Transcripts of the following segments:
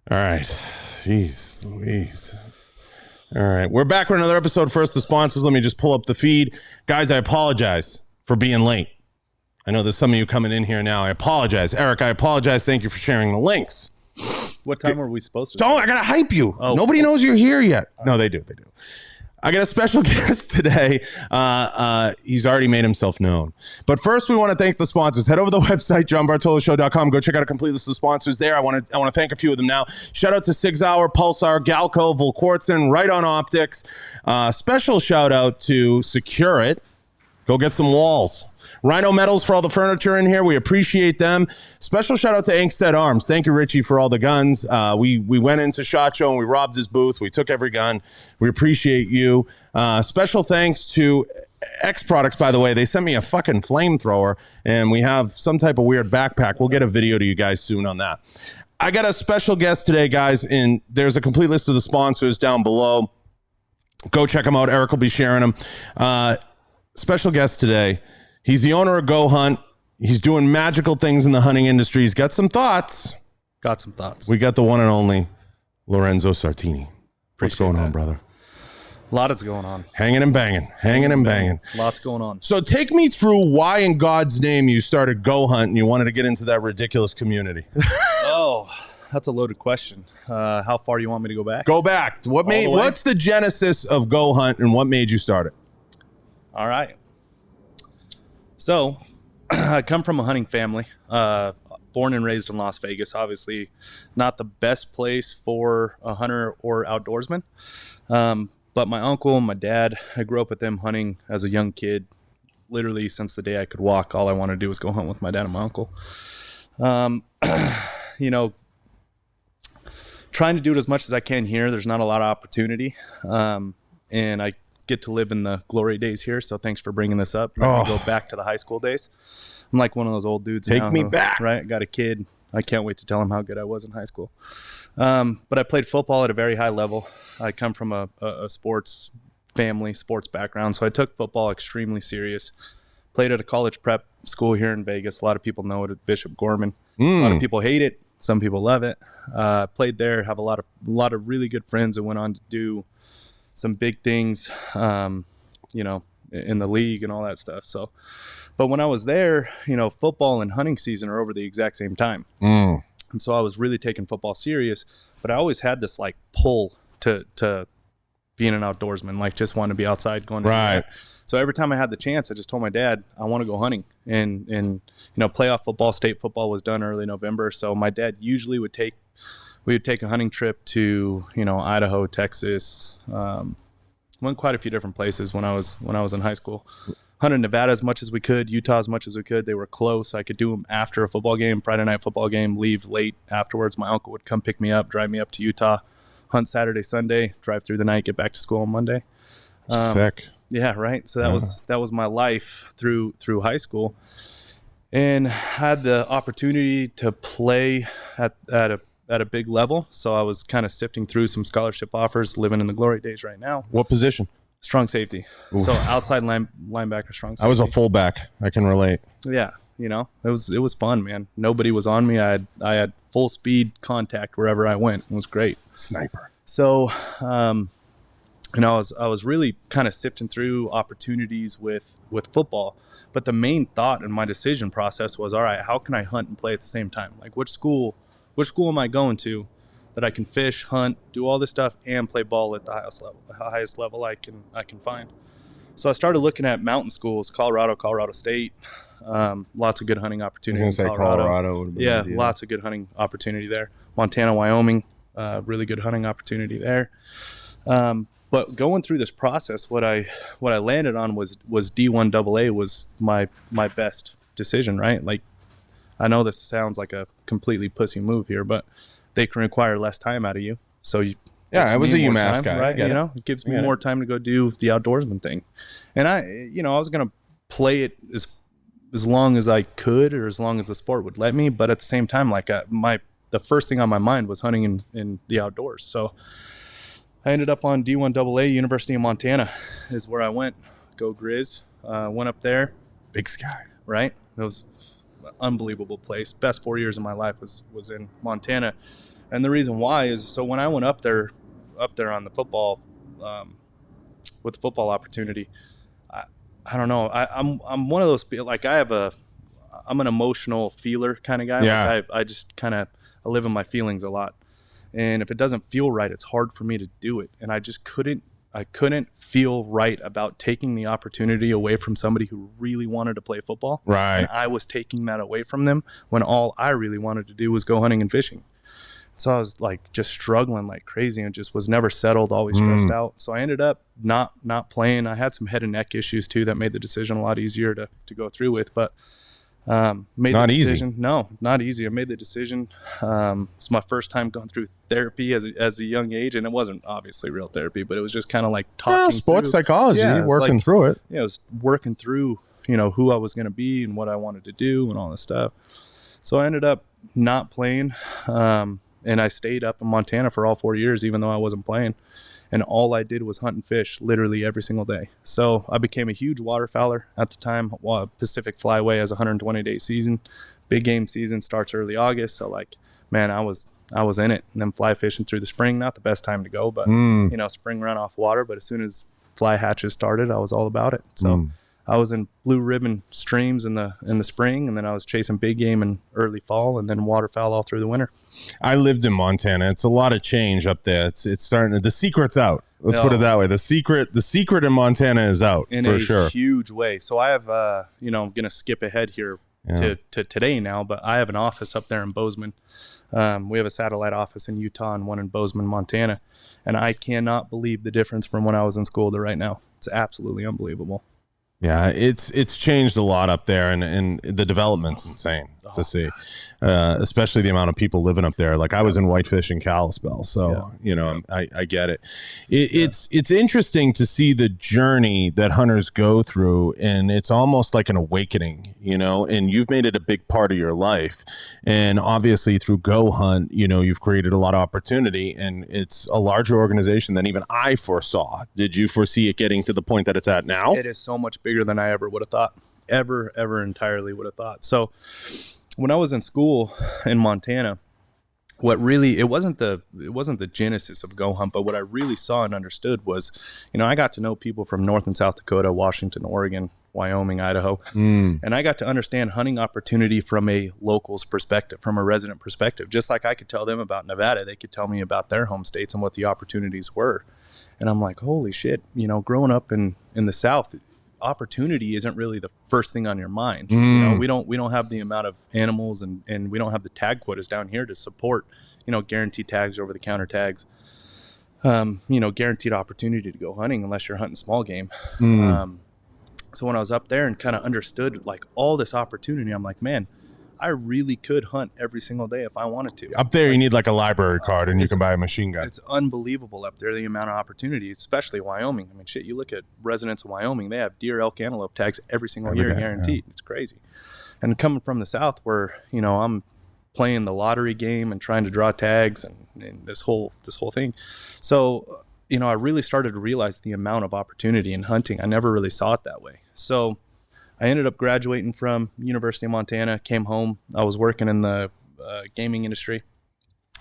All right. Jeez Louise. All right. We're back with another episode. First, the sponsors. Let me just pull up the feed. Guys, I apologize for being late. I know there's some of you coming in here now. I apologize. Eric, I apologize. Thank you for sharing the links. What time were we supposed to? Don't. I got to hype you. Oh, Nobody knows you're here yet. No, they do. They do. I got a special guest today. He's already made himself known. But first, we want to thank the sponsors. Head over to the website, johnbartoloshow.com. Go check out a complete list of sponsors there. I want to thank a few of them now. Shout out to Sig Sauer, Pulsar, Galco, Volquartsen, Right On Optics. Special shout out to Secure It. Go get some walls. Rhino Metals for all the furniture in here. We appreciate them. Special shout out to Angstead Arms. Thank you, Richie, for all the guns. We went into SHOT Show and we robbed his booth. We took every gun. We appreciate you. Special thanks to X Products, by the way. They sent me a fucking flamethrower and we have some type of weird backpack. We'll get a video to you guys soon on that. I got a special guest today, guys, and there's a complete list of the sponsors down below. Go check them out. Eric will be sharing them. Special guest today. He's the owner of goHUNT. He's doing magical things in the hunting industry. He's got some thoughts. Got some thoughts. We got the one and only Lorenzo Sartini. What's going on, brother? A lot is going on. Hanging and banging. Hanging and banging. Lots going on. So take me through why in God's name you started goHUNT and you wanted to get into that ridiculous community. Oh, that's a loaded question. How far do you want me to go back? Go back. What's the genesis of goHUNT and what made you start it? All right. So, I come from a hunting family, born and raised in Las Vegas. Obviously, not the best place for a hunter or outdoorsman. But my uncle and my dad, I grew up with them hunting as a young kid. Literally, since the day I could walk, all I wanted to do was go hunt with my dad and my uncle. You know, trying to do it as much as I can here. There's not a lot of opportunity. And I get to live in the glory days here, so thanks for bringing this up. I go back to the high school days. I'm like one of those old dudes. Take me back. Right, got a kid. I can't wait to tell him how good I was in high school. But I played football at a very high level. I come from a sports family, sports background, so I took football extremely serious. Played at a college prep school here in Vegas. A lot of people know it at Bishop Gorman. A lot of people hate it. Some people love it. Played there. Have a lot of really good friends that went on to do some big things, you know, in the league and all that stuff. So, but when I was there, you know, football and hunting season are over the exact same time. And so I was really taking football serious, but I always had this like pull to being an outdoorsman, like just wanting to be outside going to right. So every time I had the chance, I just told my dad, I want to go hunting. And you know, playoff football, state football was done early November. So my dad usually would take a hunting trip to, you know, Idaho, Texas. Went quite a few different places when I was in high school. Hunted Nevada as much as we could, Utah as much as we could. They were close. I could do them after a football game, Friday night football game, leave late afterwards. My uncle would come pick me up, drive me up to Utah, hunt Saturday, Sunday, drive through the night, get back to school on Monday. Sick. Yeah, right. So that was my life through high school, and had the opportunity to play at a big level. So I was kind of sifting through some scholarship offers, living in the glory days right now. What position? Strong safety. Oof. So outside linebacker, strong safety. I was a fullback. I can relate. Yeah, you know, it was fun, man. Nobody was on me. I had full speed contact wherever I went. It was great. Sniper. So, you know, I was really kind of sifting through opportunities with football, but the main thought in my decision process was, all right, how can I hunt and play at the same time? Like, which school am I going to that I can fish, hunt, do all this stuff, and play ball at the highest level I can find? So I started looking at mountain schools, Colorado State, lots of good hunting opportunities. I was going to say Colorado would have been yeah, ideal. Lots of good hunting opportunity there. Montana, Wyoming, really good hunting opportunity there. But going through this process, what I landed on was D1 AA was my best decision, right? Like, I know this sounds like a completely pussy move here, but they can require less time out of you. So I was a UMass guy, right? You know, it gives me more time to go do the outdoorsman thing. And I was going to play it as long as I could, or as long as the sport would let me. But at the same time, like the first thing on my mind was hunting in the outdoors. So I ended up on D1 AA. University of Montana is where I went. Go Grizz. Went up there. Big Sky. Right? It was an unbelievable place. Best 4 years of my life was in Montana. And the reason why is, so when I went up there on the football, with the football opportunity, I don't know. I'm one of those, like, I'm an emotional feeler kind of guy. Yeah. Like I just kind of, I live in my feelings a lot. And if it doesn't feel right, it's hard for me to do it. And I just couldn't feel right about taking the opportunity away from somebody who really wanted to play football. Right. And I was taking that away from them when all I really wanted to do was go hunting and fishing. So I was like just struggling like crazy and just was never settled, always stressed out. So I ended up not playing. I had some head and neck issues too that made the decision a lot easier to go through with. But made not the decision. Easy. No, not easy. I made the decision. It's my first time going through therapy as a young age, and it wasn't obviously real therapy, but it was just kind of like talking sports through, psychology, working through it. Yeah, I was working through, who I was going to be and what I wanted to do and all this stuff. So I ended up not playing, and I stayed up in Montana for all 4 years, even though I wasn't playing. And all I did was hunt and fish literally every single day. So I became a huge waterfowler at the time. Pacific Flyway has a 120-day season. Big game season starts early August. So like, man, I was in it. And then fly fishing through the spring, not the best time to go, but spring runoff water. But as soon as fly hatches started, I was all about it. So I was in blue ribbon streams in the spring, and then I was chasing big game in early fall, and then waterfowl all through the winter. I lived in Montana. It's a lot of change up there. It's starting to, the secret's out. Let's put it that way. The secret in Montana is out in for sure. Huge way. So I have, I'm going to skip ahead here to today now, but I have an office up there in Bozeman. We have a satellite office in Utah and one in Bozeman, Montana. And I cannot believe the difference from when I was in school to right now. It's absolutely unbelievable. Yeah, it's changed a lot up there, and the development's insane to see, especially the amount of people living up there. Like I was in Whitefish and Kalispell, so I get it. It's interesting to see the journey that hunters go through, and it's almost like an awakening, and you've made it a big part of your life. And obviously through goHUNT, you've created a lot of opportunity, and it's a larger organization than even I foresaw. Did you foresee it getting to the point that it's at now? It is so much bigger than I ever would have thought. Ever entirely would have thought. So when I was in school in Montana, it wasn't the genesis of goHUNT, but what I really saw and understood was, I got to know people from North and South Dakota, Washington, Oregon, Wyoming, Idaho, and I got to understand hunting opportunity from a local's perspective, from a resident perspective. Just like I could tell them about Nevada, they could tell me about their home states and what the opportunities were. And I'm like, holy shit, growing up in the South, opportunity isn't really the first thing on your mind. We don't have the amount of animals and we don't have the tag quotas down here to support, guaranteed tags, over the counter tags, guaranteed opportunity to go hunting unless you're hunting small game. So when I was up there and kind of understood like all this opportunity, I'm like, man, I really could hunt every single day if I wanted to. Up there, you need like a library card and you can buy a machine gun. It's unbelievable up there, the amount of opportunity, especially Wyoming. I mean, shit, you look at residents of Wyoming, they have deer, elk, antelope tags every single year, guaranteed. Yeah. It's crazy. And coming from the South where, I'm playing the lottery game and trying to draw tags and this whole thing. So, I really started to realize the amount of opportunity in hunting. I never really saw it that way. So I ended up graduating from University of Montana, came home. I was working in the gaming industry.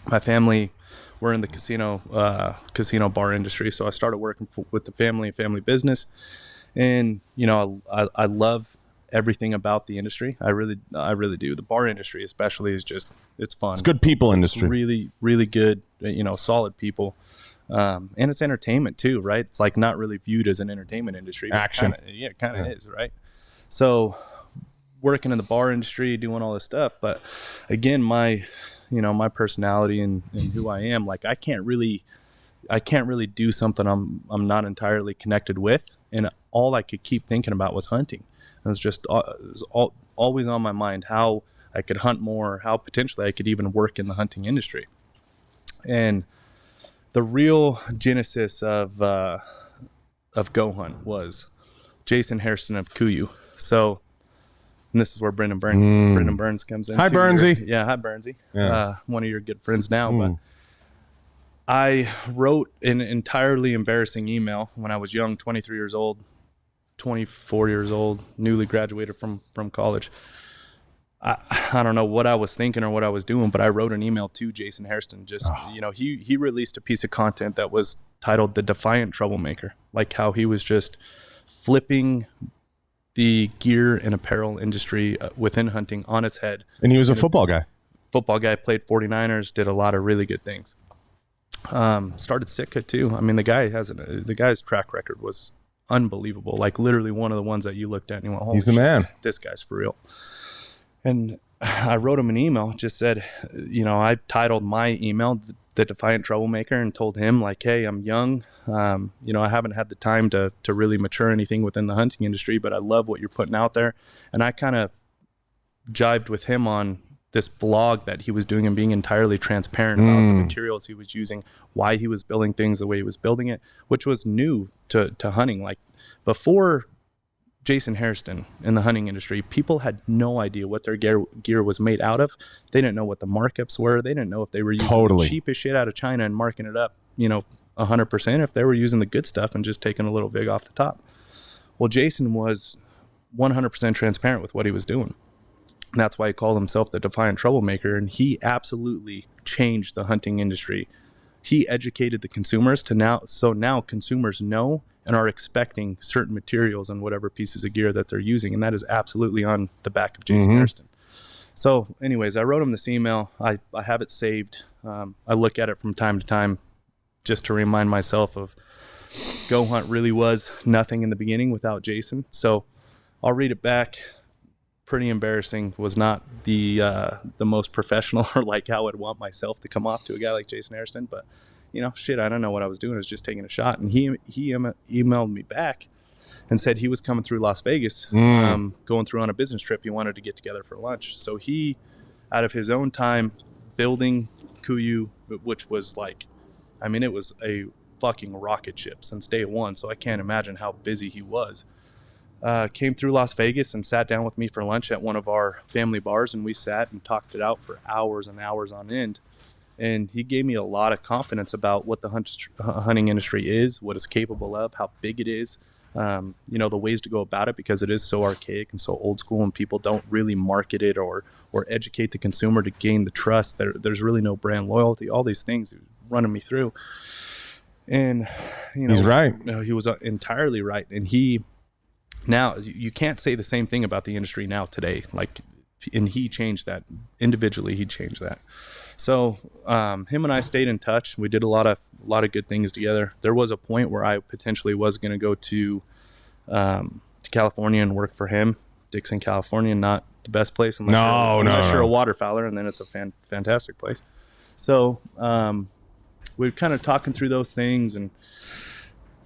My family were in the casino bar industry, so I started working with the family business. And I love everything about the industry. I really do. The bar industry especially is just, it's fun. It's good people industry. It's really, really good, solid people. And it's entertainment too, right? It's like not really viewed as an entertainment industry. Action. It kind of is, right? So working in the bar industry, doing all this stuff. But again, my personality and who I am, like I can't really do something I'm not entirely connected with. And all I could keep thinking about was hunting. It was just always on my mind how I could hunt more, how potentially I could even work in the hunting industry. And the real genesis of goHUNT was Jason Hairston of Kuyu. So, and this is where Brendan Burns comes in. Hi, Burnsy. Hi, Burnsy. Yeah. One of your good friends now. But I wrote an entirely embarrassing email when I was young, 23 years old, 24 years old, newly graduated from college. I don't know what I was thinking or what I was doing, but I wrote an email to Jason Hairston. Just, he released a piece of content that was titled The Defiant Troublemaker, like how he was just flipping the gear and apparel industry within hunting on its head. And he was a football guy. Football guy, played 49ers, did a lot of really good things. Started Sitka too. I mean, the guy's track record was unbelievable. Like literally one of the ones that you looked at and you went, holy he's the shit, man. This guy's for real. And I wrote him an email, just said, I titled my email The Defiant Troublemaker, and told him like, hey, I'm young. I haven't had the time to really mature anything within the hunting industry, but I love what you're putting out there. And I kind of jived with him on this blog that he was doing and being entirely transparent about the materials he was using, why he was building things the way he was building it, which was new to hunting. Like before Jason Hairston in the hunting industry, people had no idea what their gear was made out of. They didn't know what the markups were. They didn't know if they were using the cheapest shit out of China and marking it up, 100%, if they were using the good stuff and just taking a little vig off the top. Well, Jason was 100% transparent with what he was doing. And that's why he called himself the Defiant Troublemaker. And he absolutely changed the hunting industry. He educated the consumers so now consumers know and are expecting certain materials and whatever pieces of gear that they're using. And that is absolutely on the back of Jason Hairston. So anyways, I wrote him this email. I have it saved. I look at it from time to time just to remind myself of goHUNT really was nothing in the beginning without Jason. So I'll read it back. Pretty embarrassing. Was not the most professional or like how I'd want myself to come off to a guy like Jason Hairston, but I don't know what I was doing. I was just taking a shot. And he emailed me back and said he was coming through Las Vegas, going through on a business trip. He wanted to get together for lunch. So he, out of his own time, building KUIU, which was like, it was a fucking rocket ship since day one. So I can't imagine how busy he was. Came through Las Vegas and sat down with me for lunch at one of our family bars, and we sat and talked it out for hours and hours on end. And he gave me a lot of confidence about what the hunting industry is, what it's capable of, how big it is, the ways to go about it, because it is so archaic and so old school, and people don't really market it or educate the consumer to gain the trust. There's really no brand loyalty, all these things running me through. And, he's right. He was entirely right. And now you can't say the same thing about the industry now today. And he changed that individually. He changed that. So him and I stayed in touch. We did a lot of good things together. There was a point where I potentially was going to go to California and work for him. Dixon, California, not the best place unless you're a waterfowler, and then it's a fantastic place. So we were kind of talking through those things, and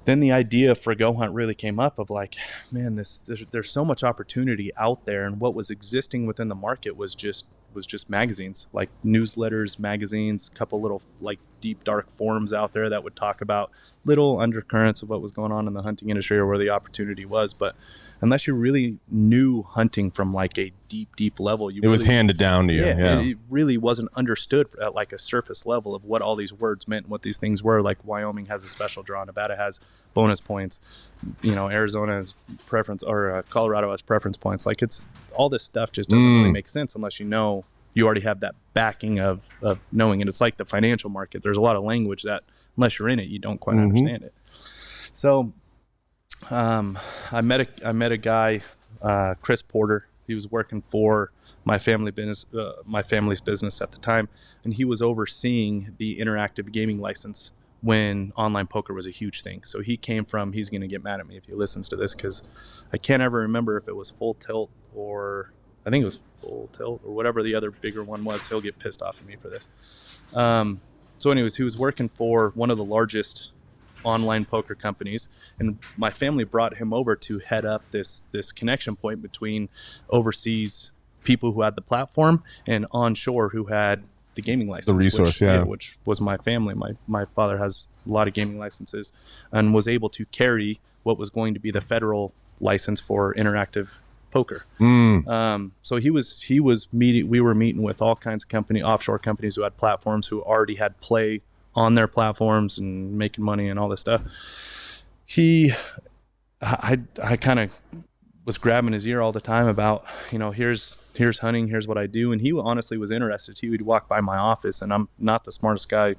then the idea for goHUNT really came up of like, man, there's so much opportunity out there, and what was existing within the market was just magazines, like newsletters, magazines, a couple little like deep dark forums out there that would talk about little undercurrents of what was going on in the hunting industry or where the opportunity was. But unless you really knew hunting from like a deep level, it was handed down to you. Yeah. It really wasn't understood at like a surface level of what all these words meant and what these things were. Like Wyoming has a special draw, Nevada has bonus points, Arizona has preference, or Colorado has preference points. Like it's all this stuff just doesn't really make sense unless you already have that backing of knowing it. It's like the financial market. There's a lot of language that unless you're in it, you don't quite understand it. So I met a guy, Chris Porter. He was working for my family's business at the time, and he was overseeing the interactive gaming license when online poker was a huge thing. So he's going to get mad at me if he listens to this, because I can't ever remember if it was Full Tilt or I think it was Full Tilt or whatever the other bigger one was. He'll get pissed off at me for this. So anyways, he was working for one of the largest online poker companies, and my family brought him over to head up this connection point between overseas people who had the platform and onshore who had the gaming license, the resource, which was my family. My father has a lot of gaming licenses and was able to carry what was going to be the federal license for interactive poker. So we were meeting with all kinds of offshore companies who had platforms, who already had play on their platforms and making money and all this stuff. I kind of was grabbing his ear all the time about, here's hunting, here's what I do. And he honestly was interested. He would walk by my office, and I'm not the smartest guy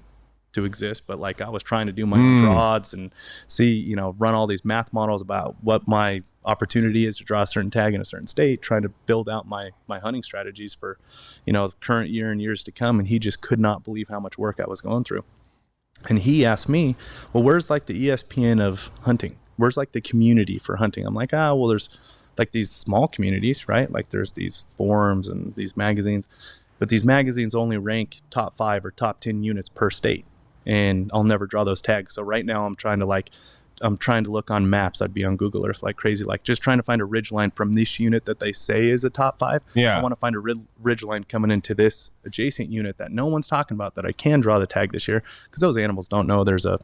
to exist, but like I was trying to do my own draws and see, run all these math models about what my opportunity is to draw a certain tag in a certain state, trying to build out my hunting strategies for, the current year and years to come. And he just could not believe how much work I was going through. And he asked me, well, where's like the ESPN of hunting? Where's like the community for hunting? I'm like, well, there's like these small communities, right? Like there's these forums and these magazines, but these magazines only rank top 5 or top 10 units per state. And I'll never draw those tags. So right now I'm trying to look on maps. I'd be on Google Earth like crazy, like just trying to find a ridge line from this unit that they say is a top 5. Yeah. I want to find a ridge line coming into this adjacent unit that no one's talking about that I can draw the tag this year, because those animals don't know there's a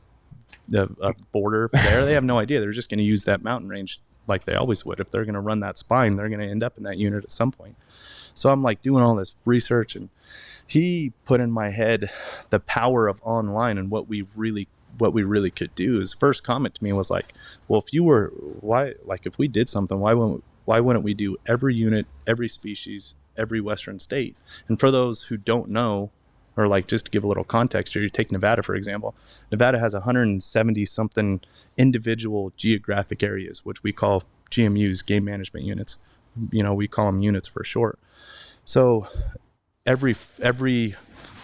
border there. They have no idea. They're just going to use that mountain range like they always would. If they're going to run that spine, they're going to end up in that unit at some point. So I'm like doing all this research, and he put in my head the power of online and what we really could do. His first comment to me was like, well, if we did something, why wouldn't we do every unit, every species, every Western state? And for those who don't know, or like just to give a little context here, you take Nevada, for example. Nevada has 170 something individual geographic areas, which we call GMUs, game management units. We call them units for short. So every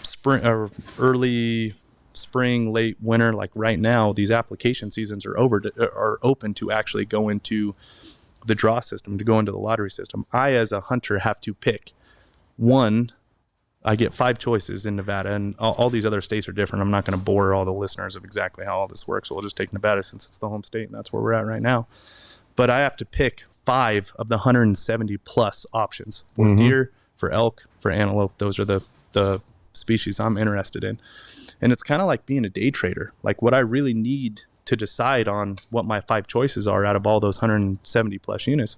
spring or early spring, late winter, like right now, these application seasons are open to actually go into the draw system, to go into the lottery system. I, as a hunter, have to pick one. I get 5 choices in Nevada, and all these other states are different. I'm not going to bore all the listeners of exactly how all this works. We'll just take Nevada since it's the home state, and that's where we're at right now. But I have to pick 5 of the 170 plus options for deer, for elk, for antelope. Those are the species I'm interested in. And it's kind of like being a day trader. Like what I really need to decide on what my 5 choices are out of all those 170 plus units,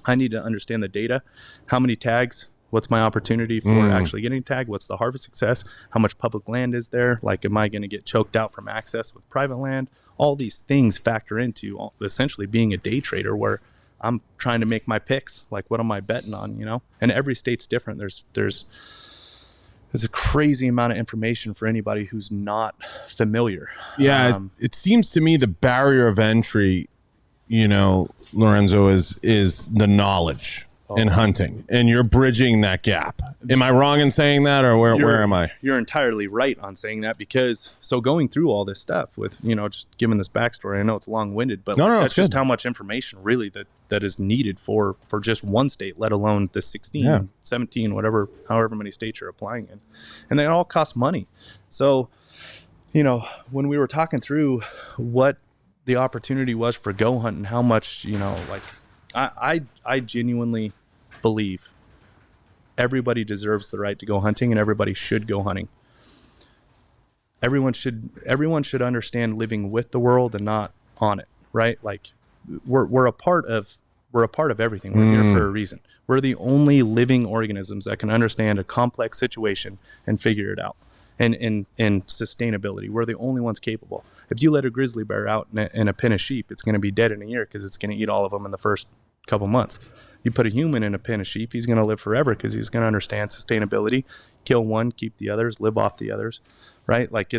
I need to understand the data. How many tags? What's my opportunity for actually getting a tag? What's the harvest success? How much public land is there? Like, am I going to get choked out from access with private land? All these things factor into essentially being a day trader, where I'm trying to make my picks. Like, what am I betting on, And every state's different. There's a crazy amount of information for anybody who's not familiar. Yeah, it seems to me the barrier of entry, Lorenzo, is the knowledge in hunting, and you're bridging that gap. Am I wrong in saying that, or where am I? You're entirely right on saying that, because going through all this stuff with, just giving this backstory, I know it's long-winded, but that's just how much information really that is needed for just one state, let alone the 16, 17, however many states you're applying in. And they all cost money. So, when we were talking through what the opportunity was for goHUNT and how much, I genuinely believe everybody deserves the right to go hunting, and everybody should go hunting. Everyone should understand living with the world and not on it, right? Like we're a part of everything. We're here for a reason. We're the only living organisms that can understand a complex situation and figure it out. And sustainability, we're the only ones capable. If you let a grizzly bear out in a pen of sheep, it's going to be dead in a year because it's going to eat all of them in the first couple months. You put a human in a pen of sheep, he's going to live forever because he's going to understand sustainability, kill one, keep the others, live off the others, right? Like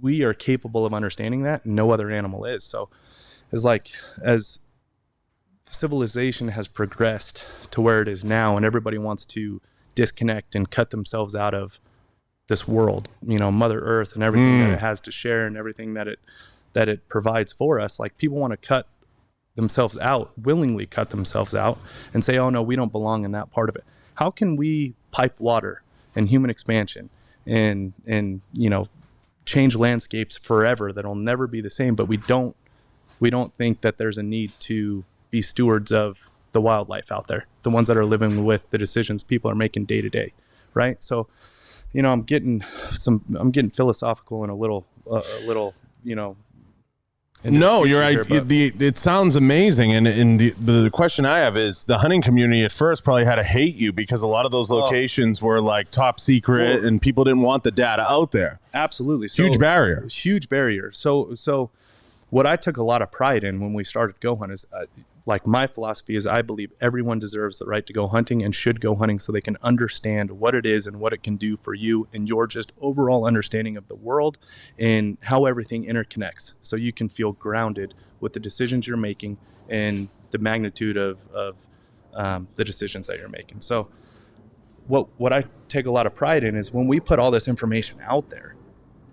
we are capable of understanding that, and no other animal is. So as civilization has progressed to where it is now, and everybody wants to disconnect and cut themselves out of this world, Mother Earth and everything that it has to share and everything that it provides for us, like people want to willingly cut themselves out and say, oh no, we don't belong in that part of it. How can we pipe water and human expansion and change landscapes forever that'll never be the same, but we don't think that there's a need to be stewards of the wildlife out there, the ones that are living with the decisions people are making day to day, right? So I'm getting philosophical and a little No, you're right. It sounds amazing, and the question I have is, the hunting community at first probably had to hate you because a lot of those locations were like top secret, and people didn't want the data out there. Absolutely, Huge barrier. Huge barrier. So what I took a lot of pride in when we started goHUNT is like my philosophy is I believe everyone deserves the right to go hunting and should go hunting so they can understand what it is and what it can do for you and your just overall understanding of the world and how everything interconnects, so you can feel grounded with the decisions you're making and the magnitude of the decisions that you're making. So what I take a lot of pride in is when we put all this information out there,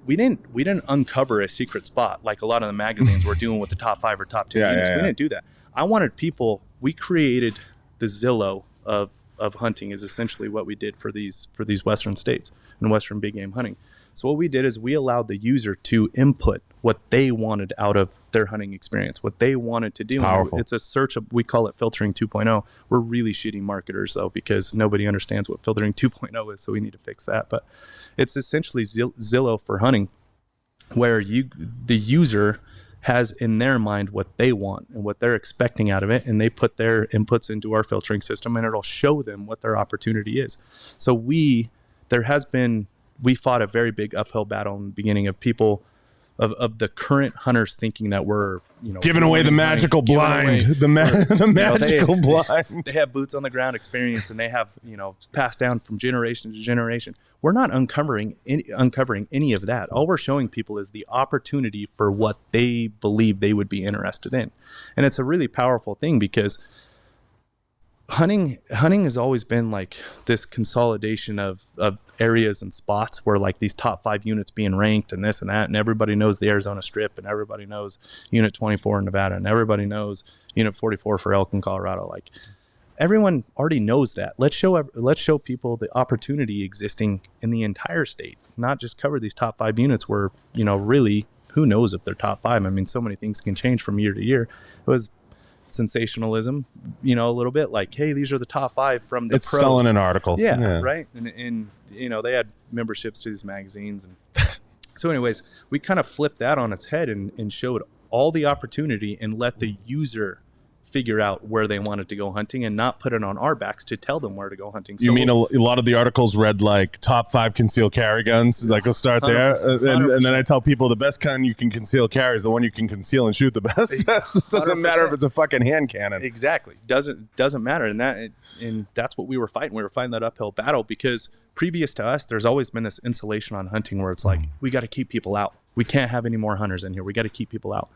we didn't uncover a secret spot like a lot of the magazines were doing with the top 5 or top 10 units. We didn't do that. I wanted people. We created the Zillow of hunting is essentially what we did for these Western states and Western big game hunting. So what we did is we allowed the user to input what they wanted out of their hunting experience, what they wanted to do. Powerful. It's a search of, we call it filtering 2.0. We're really shitty marketers though, because nobody understands what filtering 2.0 is. So we need to fix that. But it's essentially Zillow for hunting, where the user has in their mind what they want and what they're expecting out of it, and they put their inputs into our filtering system, and it'll show them what their opportunity is. So we fought a very big uphill battle in the beginning of people of the current hunters thinking that we're giving away the magical blind, the magical blind. They have boots on the ground experience, and they have passed down from generation to generation. We're not uncovering any of that. All we're showing people is the opportunity for what they believe they would be interested in, and it's a really powerful thing because hunting has always been like this consolidation of areas and spots where like these top 5 units being ranked and this and that, and everybody knows the Arizona Strip, and everybody knows Unit 24 in Nevada, and everybody knows Unit 44 for elk in Colorado. Like everyone already knows that. Let's show people the opportunity existing in the entire state, not just cover these top 5 units where really who knows if they're top 5. I mean, so many things can change from year to year. It was sensationalism, a little bit like, hey, these are the top 5 from the pros. Selling an article. Yeah. Right. And they had memberships to these magazines. And so anyways, we kind of flipped that on its head and showed all the opportunity and let the user figure out where they wanted to go hunting and not put it on our backs to tell them where to go hunting. So, you mean a lot of the articles read like top 5 concealed carry guns? Like we'll start there. And then I tell people the best gun you can conceal carry is the one you can conceal and shoot the best. It doesn't matter if it's a fucking hand cannon. Exactly. Doesn't matter. And that's what we were fighting. We were fighting that uphill battle because previous to us, there's always been this insulation on hunting where it's like, we got to keep people out. We can't have any more hunters in here. We got to keep people out.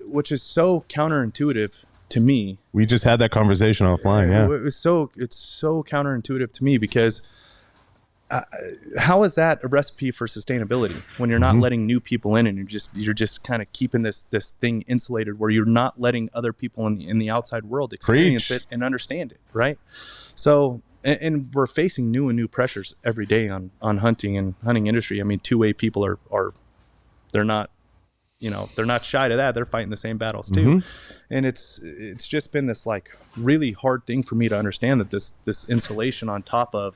Which is so counterintuitive to me. We just had that conversation offline. Yeah, it's so counterintuitive to me because how is that a recipe for sustainability when you're not letting new people in and you're just kind of keeping this thing insulated where you're not letting other people in the outside world experience it and understand it, right? So and we're facing new pressures every day on hunting and hunting industry. I mean, two-way people are they're not shy to that. They're fighting the same battles too. And it's just been this like really hard thing for me to understand that this insulation on top of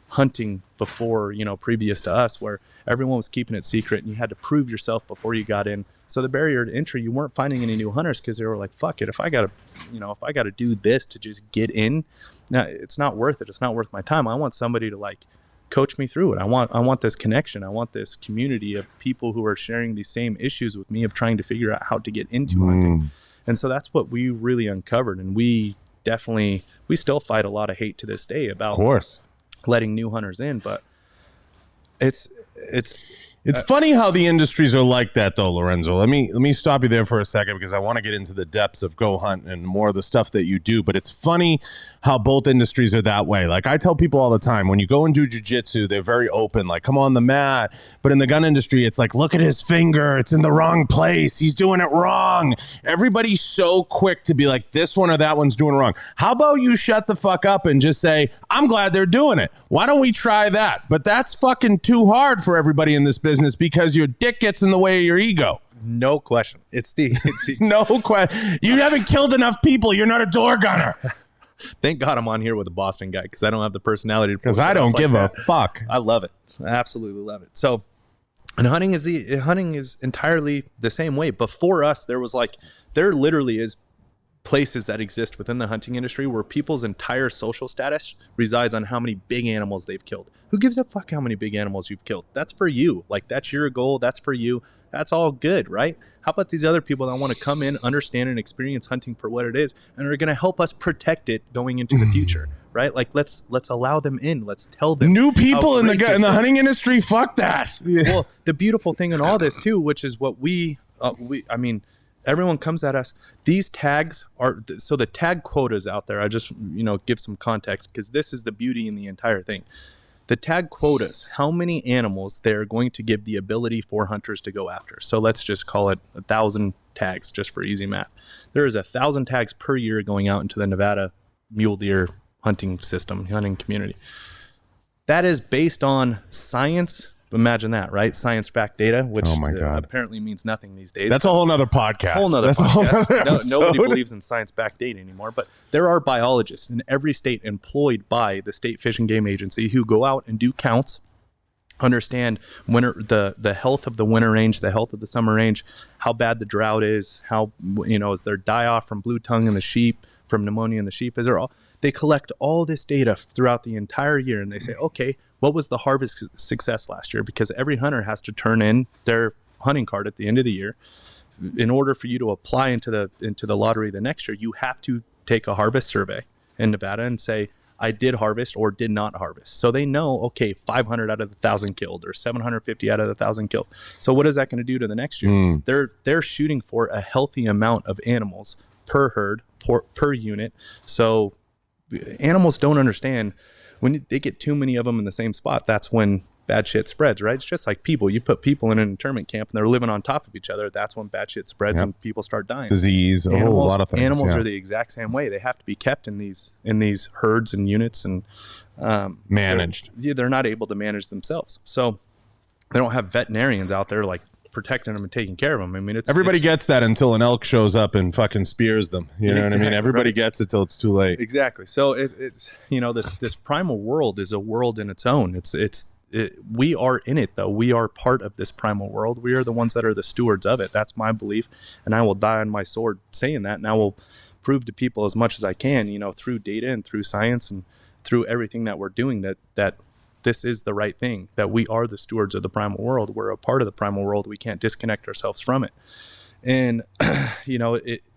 hunting before, previous to us, where everyone was keeping it secret and you had to prove yourself before you got in. So the barrier to entry, you weren't finding any new hunters because they were like, fuck it. If I gotta do this to just get in, now it's not worth it. It's not worth my time. I want somebody to like coach me through it. I want this connection. I want this community of people who are sharing these same issues with me of trying to figure out how to get into hunting. And so that's what we really uncovered. And we still fight a lot of hate to this day about, of course, letting new hunters in. But it's funny how the industries are like that, though, Lorenzo. Let me stop you there for a second because I want to get into the depths of goHUNT and more of the stuff that you do. But it's funny how both industries are that way. Like I tell people all the time, when you go and do jiu-jitsu, they're very open, like come on the mat. But in the gun industry, it's like, look at his finger. It's in the wrong place. He's doing it wrong. Everybody's so quick to be like, this one or that one's doing wrong. How about you shut the fuck up and just say, I'm glad they're doing it. Why don't we try that? But that's fucking too hard for everybody in this business because your dick gets in the way of your ego. No question. It's the no question. You haven't killed enough people. You're not a door gunner. Thank God I'm on here with a Boston guy because I don't have the personality. Because I don't give a fuck. I love it. I absolutely love it. So, and hunting is entirely the same way. Before us, there literally is places that exist within the hunting industry where people's entire social status resides on how many big animals they've killed. Who gives a fuck how many big animals you've killed? That's for you. Like, that's your goal. That's for you. That's all good, right? How about these other people that want to come in, understand and experience hunting for what it is, and are going to help us protect it going into the future, right? Like, let's allow them in. Let's tell them. New people in the hunting industry. Fuck that. Yeah. Well, the beautiful thing in all this too, which is what I mean, everyone comes at us. These tags are, so the tag quotas out there, I just, give some context, because this is the beauty in the entire thing. The tag quotas, how many animals they're going to give the ability for hunters to go after. So let's just call it 1,000 tags, just for easy math. There is 1,000 tags per year going out into the Nevada mule deer hunting community. That is based on science. Imagine that, right? Science-backed data, which apparently means nothing these days. That's a whole nother podcast. Nobody believes in science-backed data anymore. But there are biologists in every state employed by the state fish and game agency who go out and do counts, understand the health of the winter range, the health of the summer range, how bad the drought is, how is there die-off from blue tongue in the sheep, from pneumonia in the sheep? They collect all this data throughout the entire year, and they say, okay, what was the harvest success last year? Because every hunter has to turn in their hunting card at the end of the year. In order for you to apply into the lottery the next year, you have to take a harvest survey in Nevada and say, I did harvest or did not harvest. So they know, okay, 500 out of the 1,000 killed, or 750 out of the 1,000 killed. So what is that going to do to the next year? They're shooting for a healthy amount of animals per herd, per unit. So animals don't understand, when they get too many of them in the same spot, that's when bad shit spreads, right? It's just like people. You put people in an internment camp and they're living on top of each other. That's when bad shit spreads and people start dying. Disease, a whole lot of things. Animals are the exact same way. They have to be kept in these herds and units and managed. They're not able to manage themselves. So they don't have veterinarians out there like protecting them and taking care of them. I mean, everybody gets that until an elk shows up and fucking spears them. You know what I mean? Everybody gets it till it's too late. Exactly. So it's this primal world is a world in its own. We are in it, though. We are part of this primal world. We are the ones that are the stewards of it. That's my belief, and I will die on my sword saying that. And I will prove to people as much as I can, through data and through science and through everything that we're doing, that this is the right thing, that we are the stewards of the primal world. We're a part of the primal world. We can't disconnect ourselves from it. And,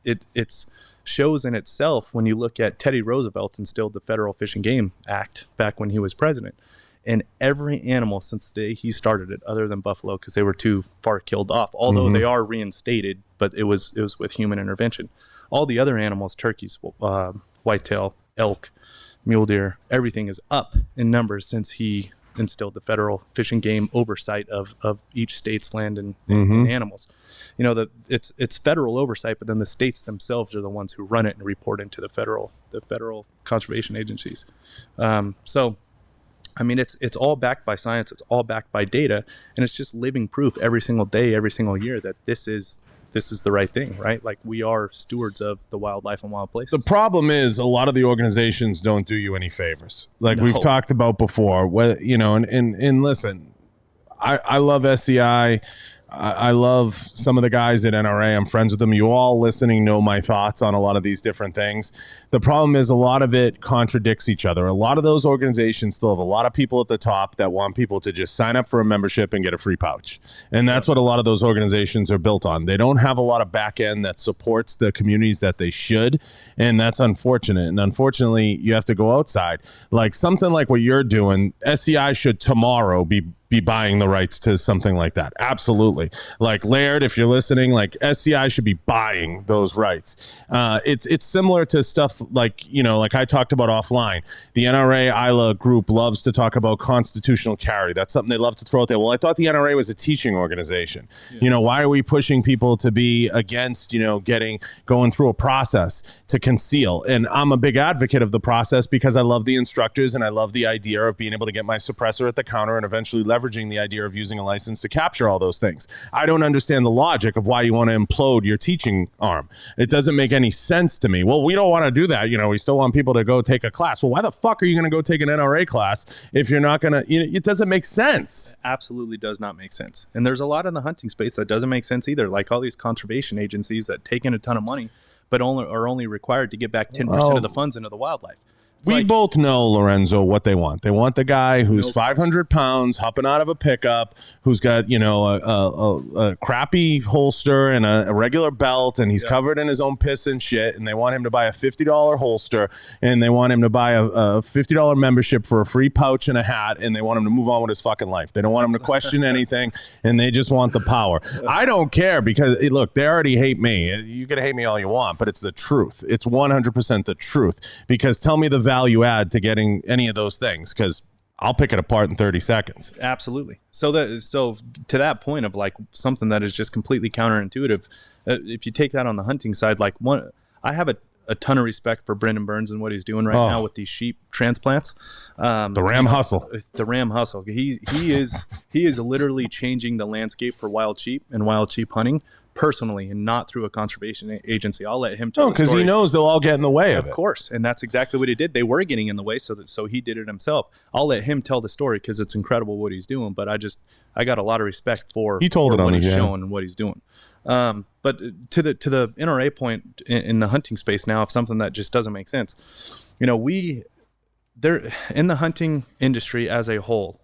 it's shows in itself when you look at Teddy Roosevelt instilled the Federal Fish and Game Act back when he was president. And every animal since the day he started it, other than buffalo, because they were too far killed off, although they are reinstated, but it was with human intervention. All the other animals, turkeys, whitetail, elk, mule deer, everything is up in numbers since he instilled the Federal Fish and Game oversight of each state's land and animals. It's federal oversight, but then the states themselves are the ones who run it and report into the federal conservation agencies. So I mean, it's all backed by science. It's all backed by data, and it's just living proof every single day, every single year that this is the right thing, right? Like, we are stewards of the wildlife and wild places. The problem is a lot of the organizations don't do you any favors. Like we've talked about before, and listen, I love SCI. I love some of the guys at NRA. I'm friends with them. You all listening know my thoughts on a lot of these different things. The problem is a lot of it contradicts each other. A lot of those organizations still have a lot of people at the top that want people to just sign up for a membership and get a free pouch. And that's what a lot of those organizations are built on. They don't have a lot of back end that supports the communities that they should. And that's unfortunate. And unfortunately, you have to go outside. Like something like what you're doing, SCI should tomorrow be buying the rights to something like that. Absolutely. Like Laird, if you're listening, like SCI should be buying those rights. It's similar to stuff like, like I talked about offline. The NRA ILA group loves to talk about constitutional carry. That's something they love to throw out there. Well, I thought the NRA was a teaching organization. Yeah. Why are we pushing people to be against, going through a process to conceal? And I'm a big advocate of the process because I love the instructors and I love the idea of being able to get my suppressor at the counter and eventually leveraging the idea of using a license to capture all those things. I don't understand the logic of why you want to implode your teaching arm. It doesn't make any sense to me. Well, we don't want to do that. We still want people to go take a class. Well, why the fuck are you going to go take an NRA class if you're not going to, it doesn't make sense. It absolutely does not make sense. And there's a lot in the hunting space that doesn't make sense either. Like all these conservation agencies that take in a ton of money, but are only required to get back 10% of the funds into the wildlife. We both know, Lorenzo, what they want. They want the guy who's 500 pounds, hopping out of a pickup, who's got, a crappy holster and a regular belt, and he's covered in his own piss and shit, and they want him to buy a $50 holster, and they want him to buy a $50 membership for a free pouch and a hat, and they want him to move on with his fucking life. They don't want him to question anything, and they just want the power. I don't care because, look, they already hate me. You can hate me all you want, but it's the truth. It's 100% the truth, because tell me the value add to getting any of those things, because I'll pick it apart in 30 seconds. Absolutely. So to that point of like something that is just completely counterintuitive, if you take that on the hunting side, like I have a ton of respect for Brendan Burns and what he's doing right now with these sheep transplants. The Ram hustle. The Ram hustle. He is literally changing the landscape for wild sheep and wild sheep hunting personally, and not through a conservation agency. I'll let him tell the story. Because he knows they'll all get in the way of it. Of course, and that's exactly what he did. They were getting in the way, so he did it himself. I'll let him tell the story because it's incredible what he's doing. But I got a lot of respect for what he's showing and what he's doing. But to the NRA point in the hunting space now, of something that just doesn't make sense. They're in the hunting industry as a whole.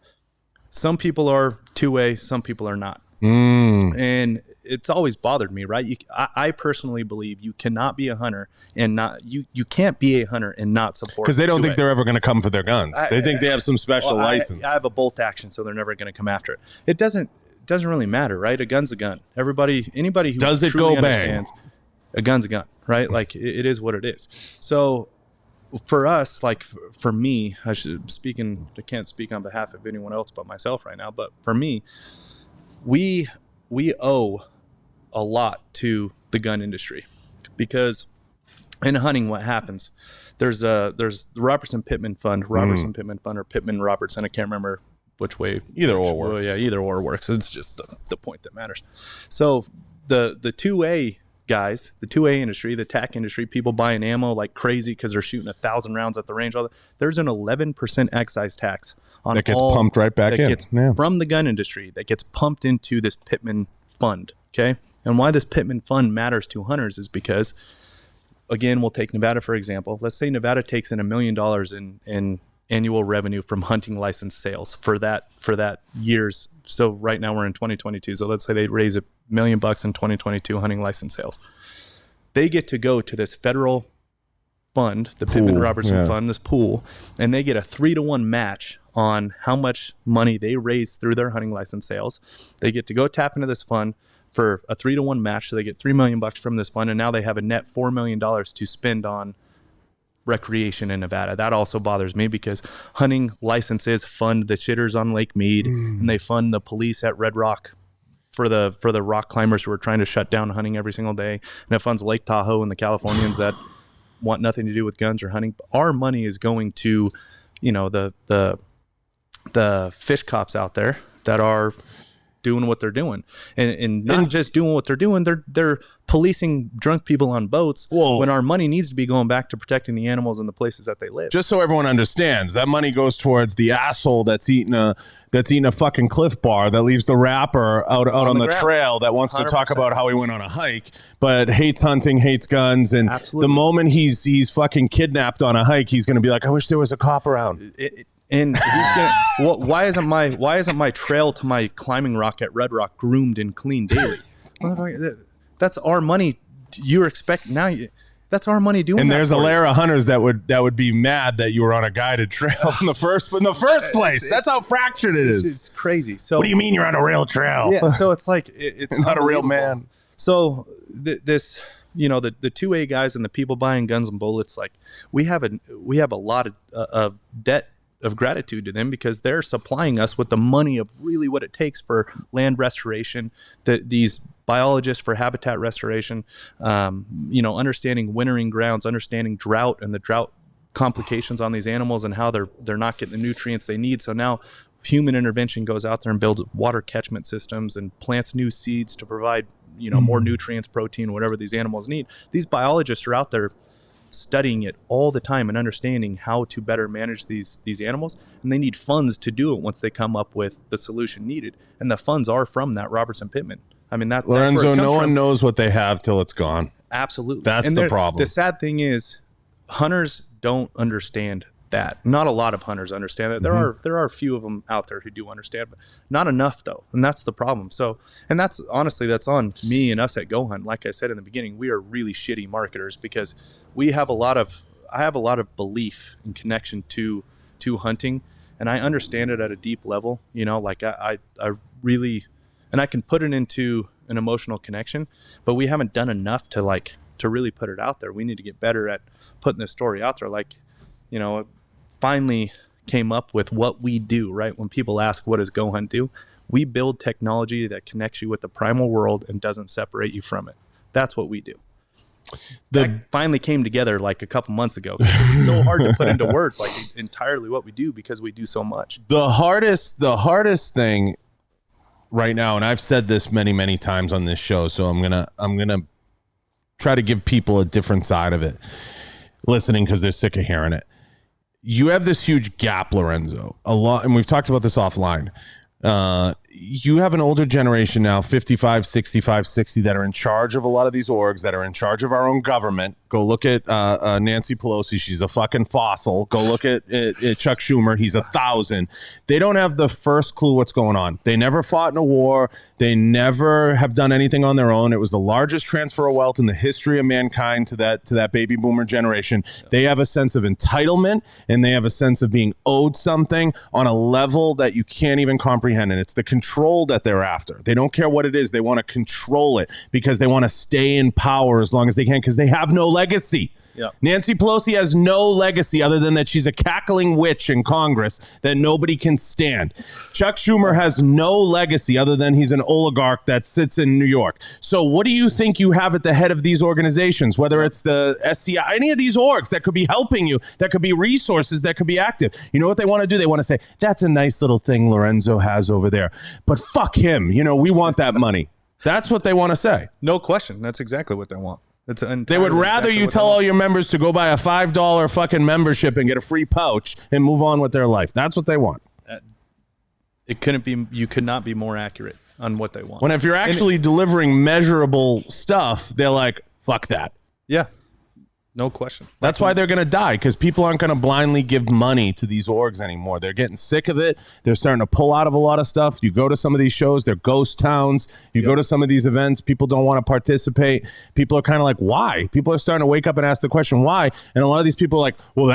Some people are 2A, some people are not, and it's always bothered me, right? I personally believe you cannot be a hunter and not you can't be a hunter and not support, because they don't think they're ever going to come for their guns. They think they have some special license. I have a bolt action, so they're never going to come after it. It doesn't really matter, right? A gun's a gun. Anybody who does it truly go bang? Understands, a gun's a gun, right? Like it is what it is. So for us, like for me, I can't speak on behalf of anyone else but myself right now, but for me, we owe a lot to the gun industry, because in hunting, what happens, there's the Robertson Pittman Fund, or Pittman Robertson. I can't remember which way. Either or works. Yeah, either or works. It's just the point that matters. So the 2A guys, the 2A industry, the tack industry, people buying ammo like crazy because they're shooting 1,000 rounds at the range. There's an 11% excise tax on that gets pumped right back in from the gun industry, that gets pumped into this Pittman Fund. Okay. And why this Pittman Fund matters to hunters is because, again, we'll take Nevada for example. Let's say Nevada takes in $1 million in annual revenue from hunting license sales for that year's. So right now we're in 2022. So let's say they raise $1 million in 2022 hunting license sales. They get to go to this federal fund, the Pittman Robertson Fund, this pool, and they get a 3-to-1 match on how much money they raise through their hunting license sales. They get to go tap into this fund for a 3-to-1 match, so they get $3 million from this fund, and now they have a net $4 million to spend on recreation in Nevada. That also bothers me, because hunting licenses fund the shitters on Lake Mead, and they fund the police at Red Rock for the rock climbers who are trying to shut down hunting every single day, and it funds Lake Tahoe and the Californians that want nothing to do with guns or hunting. Our money is going to, the fish cops out there that are doing what they're doing, and not just doing what they're doing, they're policing drunk people on boats. When our money needs to be going back to protecting the animals and the places that they live. Just so everyone understands, that money goes towards the asshole that's eating a fucking Cliff Bar, that leaves the rapper out on the trail, that wants 100%. To talk about how he went on a hike but hates hunting, hates guns, and the moment he's fucking kidnapped on a hike, he's gonna be like, I wish there was a cop around. And he's gonna. Why isn't my trail to my climbing rock at Red Rock groomed and cleaned daily? That's our money. You expect now. That's our money doing. And there's a layer of hunters that would be mad that you were on a guided trail in the first place. That's how fractured it is. It's crazy. So what do you mean you're on a real trail? Yeah. So it's like it's not a real man. So this. The 2A guys and the people buying guns and bullets, like we have a lot of debt of gratitude to them, because they're supplying us with the money of really what it takes for land restoration, these biologists for habitat restoration, understanding wintering grounds, understanding drought and the drought complications on these animals and how they're not getting the nutrients they need. So now human intervention goes out there and builds water catchment systems and plants new seeds to provide more nutrients, protein, whatever these animals need. These biologists are out there studying it all the time and understanding how to better manage these animals, and they need funds to do it once they come up with the solution needed, and the funds are from that Robertson Pittman. I mean, Lorenzo, no one knows what they have till it's gone. Absolutely. That's the problem. The sad thing is hunters don't understand that. Not a lot of hunters understand that. There are a few of them out there who do understand, but not enough though. And that's the problem. So, and that's honestly, that's on me and us at goHUNT. Like I said in the beginning, we are really shitty marketers because I have a lot of belief and connection to hunting, and I understand it at a deep level, you know, like I really, and I can put it into an emotional connection, but we haven't done enough to really put it out there. We need to get better at putting this story out there. Like, you know, finally came up with what we do, right? When people ask, what does goHUNT do? We build technology that connects you with the primal world and doesn't separate you from it. That's what we do. That finally came together like a couple months ago. It was so hard to put into words, like entirely what we do, because we do so much. The hardest thing right now, and I've said this many times on this show, so I'm gonna try to give people a different side of it, listening because they're sick of hearing it. You have this huge gap, Lorenzo, a lot, and we've talked about this offline. You have an older generation now, 55, 65, 60, that are in charge of a lot of these orgs, that are in charge of our own government. Go look at Nancy Pelosi. She's a fucking fossil. Go look at Chuck Schumer. He's 1,000. They don't have the first clue what's going on. They never fought in a war. They never have done anything on their own. It was the largest transfer of wealth in the history of mankind to that baby boomer generation. They have a sense of entitlement, and they have a sense of being owed something on a level that you can't even comprehend. And it's the control that they're after. They don't care what it is. They want to control it because they want to stay in power as long as they can, because they have no legacy. Yep. Nancy Pelosi has no legacy other than that she's a cackling witch in Congress that nobody can stand. Chuck Schumer has no legacy other than he's an oligarch that sits in New York. So what do you think you have at the head of these organizations, whether it's the SCI, any of these orgs that could be helping you, that could be resources, that could be active? You know what they want to do? They want to say, that's a nice little thing Lorenzo has over there, but fuck him. You know, we want that money. That's what they want to say. No question. That's exactly what they want. They would rather you tell all your members to go buy a $5 fucking membership and get a free pouch and move on with their life. That's what they want. It couldn't be. You could not be more accurate on what they want. When if you're actually delivering measurable stuff, they're like, fuck that. Yeah. No question. That's why they're going to die, because people aren't going to blindly give money to these orgs anymore. They're getting sick of it. They're starting to pull out of a lot of stuff. You go to some of these shows, they're ghost towns. You go to some of these events, people don't want to participate. People are kind of like, why? People are starting to wake up and ask the question, why? And a lot of these people are like, well,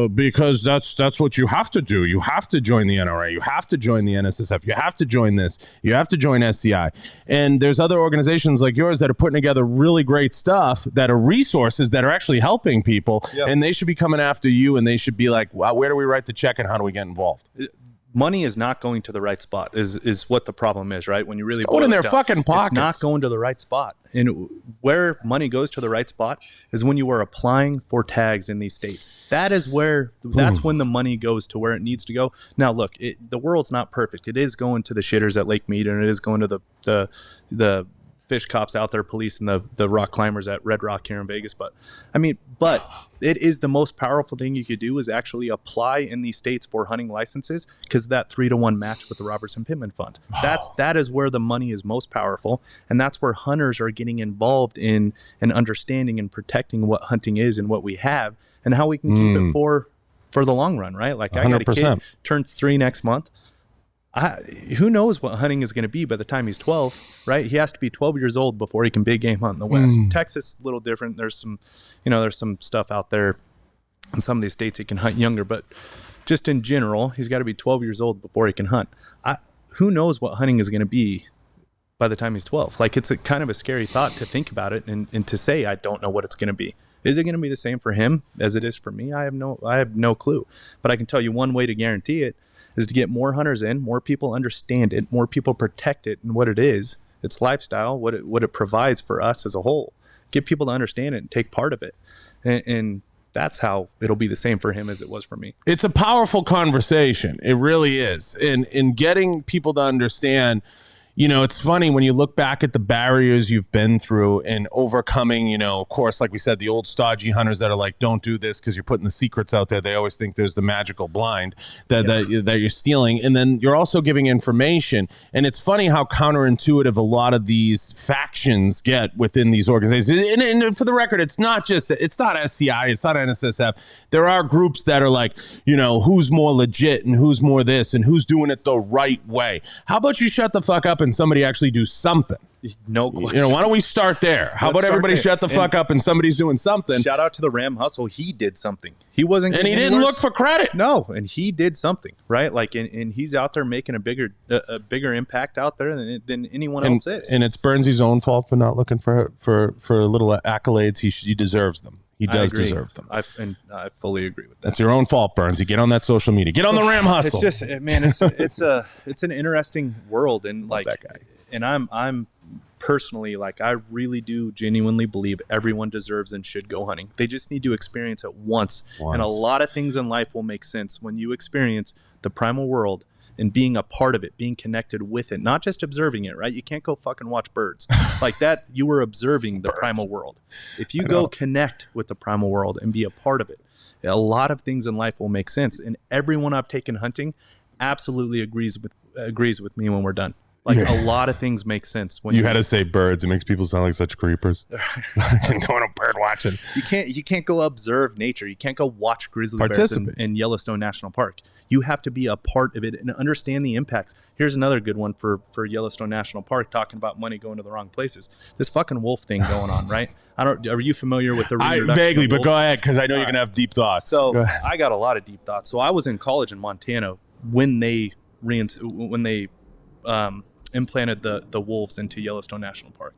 because that's what you have to do. You have to join the NRA. You have to join the NSSF. You have to join this. You have to join SCI. And there's other organizations like yours that are putting together really great stuff that are resources that are actually helping people, and they should be coming after you, and they should be like, well, where do we write the check and how do we get involved? Money is not going to the right spot is what the problem is, right? When you really go in their fucking pockets. It's not going to the right spot. And where money goes to the right spot is when you are applying for tags in these states. That's when the money goes to where it needs to go. Now, look, the world's not perfect. It is going to the shitters at Lake Mead, and it is going to the fish cops out there policing the rock climbers at Red Rock here in Vegas. But it is the most powerful thing you could do is actually apply in these states for hunting licenses, because that 3-to-1 match with the Robertson Pittman fund. That is where the money is most powerful. And that's where hunters are getting involved in and understanding and protecting what hunting is and what we have and how we can keep it for the long run, right? Like 100%. I got a kid turns 3 next month. Who knows what hunting is going to be by the time he's 12, right? He has to be 12 years old before he can big game hunt in the West. Texas, a little different. There's some stuff out there in some of these states he can hunt younger, but just in general, he's got to be 12 years old before he can hunt. Who knows what hunting is going to be by the time he's 12? Like, it's a kind of a scary thought to think about it and to say, I don't know what it's going to be. Is it going to be the same for him as it is for me? I have no clue, but I can tell you one way to guarantee it is to get more hunters in, more people understand it, more people protect it and what it is, its lifestyle, what it provides for us as a whole. Get people to understand it and take part of it. And that's how it'll be the same for him as it was for me. It's a powerful conversation. It really is. In getting people to understand, you know, it's funny when you look back at the barriers you've been through and overcoming, you know, of course, like we said, the old stodgy hunters that are like, don't do this because you're putting the secrets out there. They always think there's the magical blind that you're stealing. And then you're also giving information. And it's funny how counterintuitive a lot of these factions get within these organizations. And for the record, it's not SCI, it's not NSSF. There are groups that are like, you know, who's more legit and who's more this and who's doing it the right way. How about you shut the fuck up and somebody actually do something? No question. You know, why don't we start there? How about everybody shut the fuck up and somebody's doing something? Shout out to the Ram Hustle. He did something. He wasn't, and he didn't look for credit. No, and he did something, right? Like, and he's out there making a bigger impact out there than anyone else is. And it's Burnsy's own fault for not looking for little accolades. He deserves them. He does deserve them. I fully agree with that. That's your own fault, Burnsy. Get on that social media. Get on the Ram Hustle. It's just, man, it's an interesting world, and like that guy. And I'm personally, like, I really do genuinely believe everyone deserves and should go hunting. They just need to experience it once. And a lot of things in life will make sense when you experience the primal world and being a part of it, being connected with it, not just observing it, right? You can't go fucking watch birds like that. You were observing the primal world. If you go connect with the primal world and be a part of it, a lot of things in life will make sense. And everyone I've taken hunting absolutely agrees with me when we're done. Like, a lot of things make sense when you had to say birds. It makes people sound like such creepers. Going to bird watching. You can't go observe nature. You can't go watch grizzly bears in Yellowstone National Park. You have to be a part of it and understand the impacts. Here's another good one for Yellowstone National Park, talking about money going to the wrong places. This fucking wolf thing going on, right? Are you familiar with the reintroduction vaguely, of but wolves? go ahead, because I know you're gonna have deep thoughts. So I got a lot of deep thoughts. So I was in college in Montana when they implanted the wolves into Yellowstone National Park.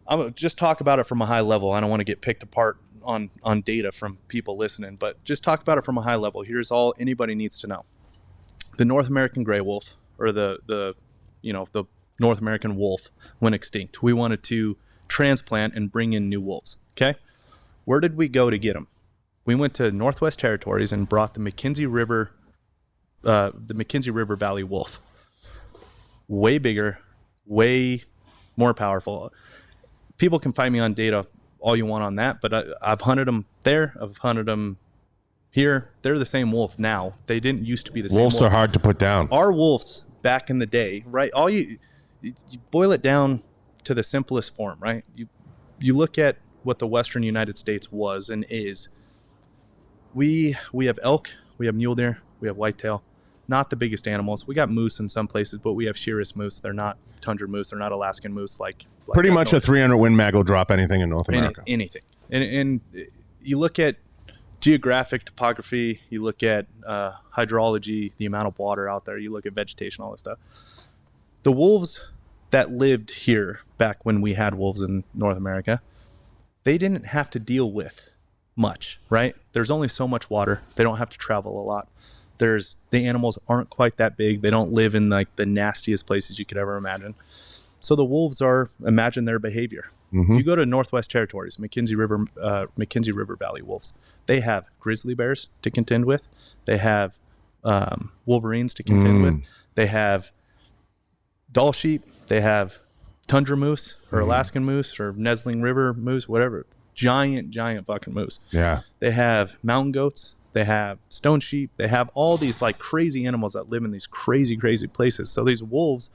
I'm gonna just talk about it from a high level. I don't want to get picked apart on data from people listening, but just talk about it from a high level. Here's all anybody needs to know. The North American gray wolf, or the North American wolf, went extinct. We wanted to transplant and bring in new wolves. Okay. Where did we go to get them? We went to Northwest Territories and brought the McKenzie River Valley wolf. Way bigger, way more powerful. People can find me on data all you want on that, but I've hunted them there. I've hunted them here. They're the same wolf now. They didn't used to be the same wolf. Wolves are hard to put down. Our wolves back in the day, right? You boil it down to the simplest form, right? You look at what the Western United States was and is. We have elk, we have mule deer, we have whitetail. Not the biggest animals. We got moose in some places, but we have Shiras moose. They're not tundra moose. They're not Alaskan moose. Like pretty much a 300 Win Mag will drop anything in North America. Anything. And you look at geographic topography, you look at hydrology, the amount of water out there, you look at vegetation, all this stuff. The wolves that lived here back when we had wolves in North America, they didn't have to deal with much, right? There's only so much water. They don't have to travel a lot. The animals aren't quite that big. They don't live in like the nastiest places you could ever imagine. So the wolves imagine their behavior. Mm-hmm. You go to Northwest Territories, McKenzie River Valley wolves. They have grizzly bears to contend with. They have wolverines to contend with. They have Dall sheep. They have tundra moose or Alaskan moose or Nesling River moose, whatever. Giant fucking moose. Yeah. They have mountain goats. They have stone sheep. They have all these like crazy animals that live in these crazy places. So these wolves,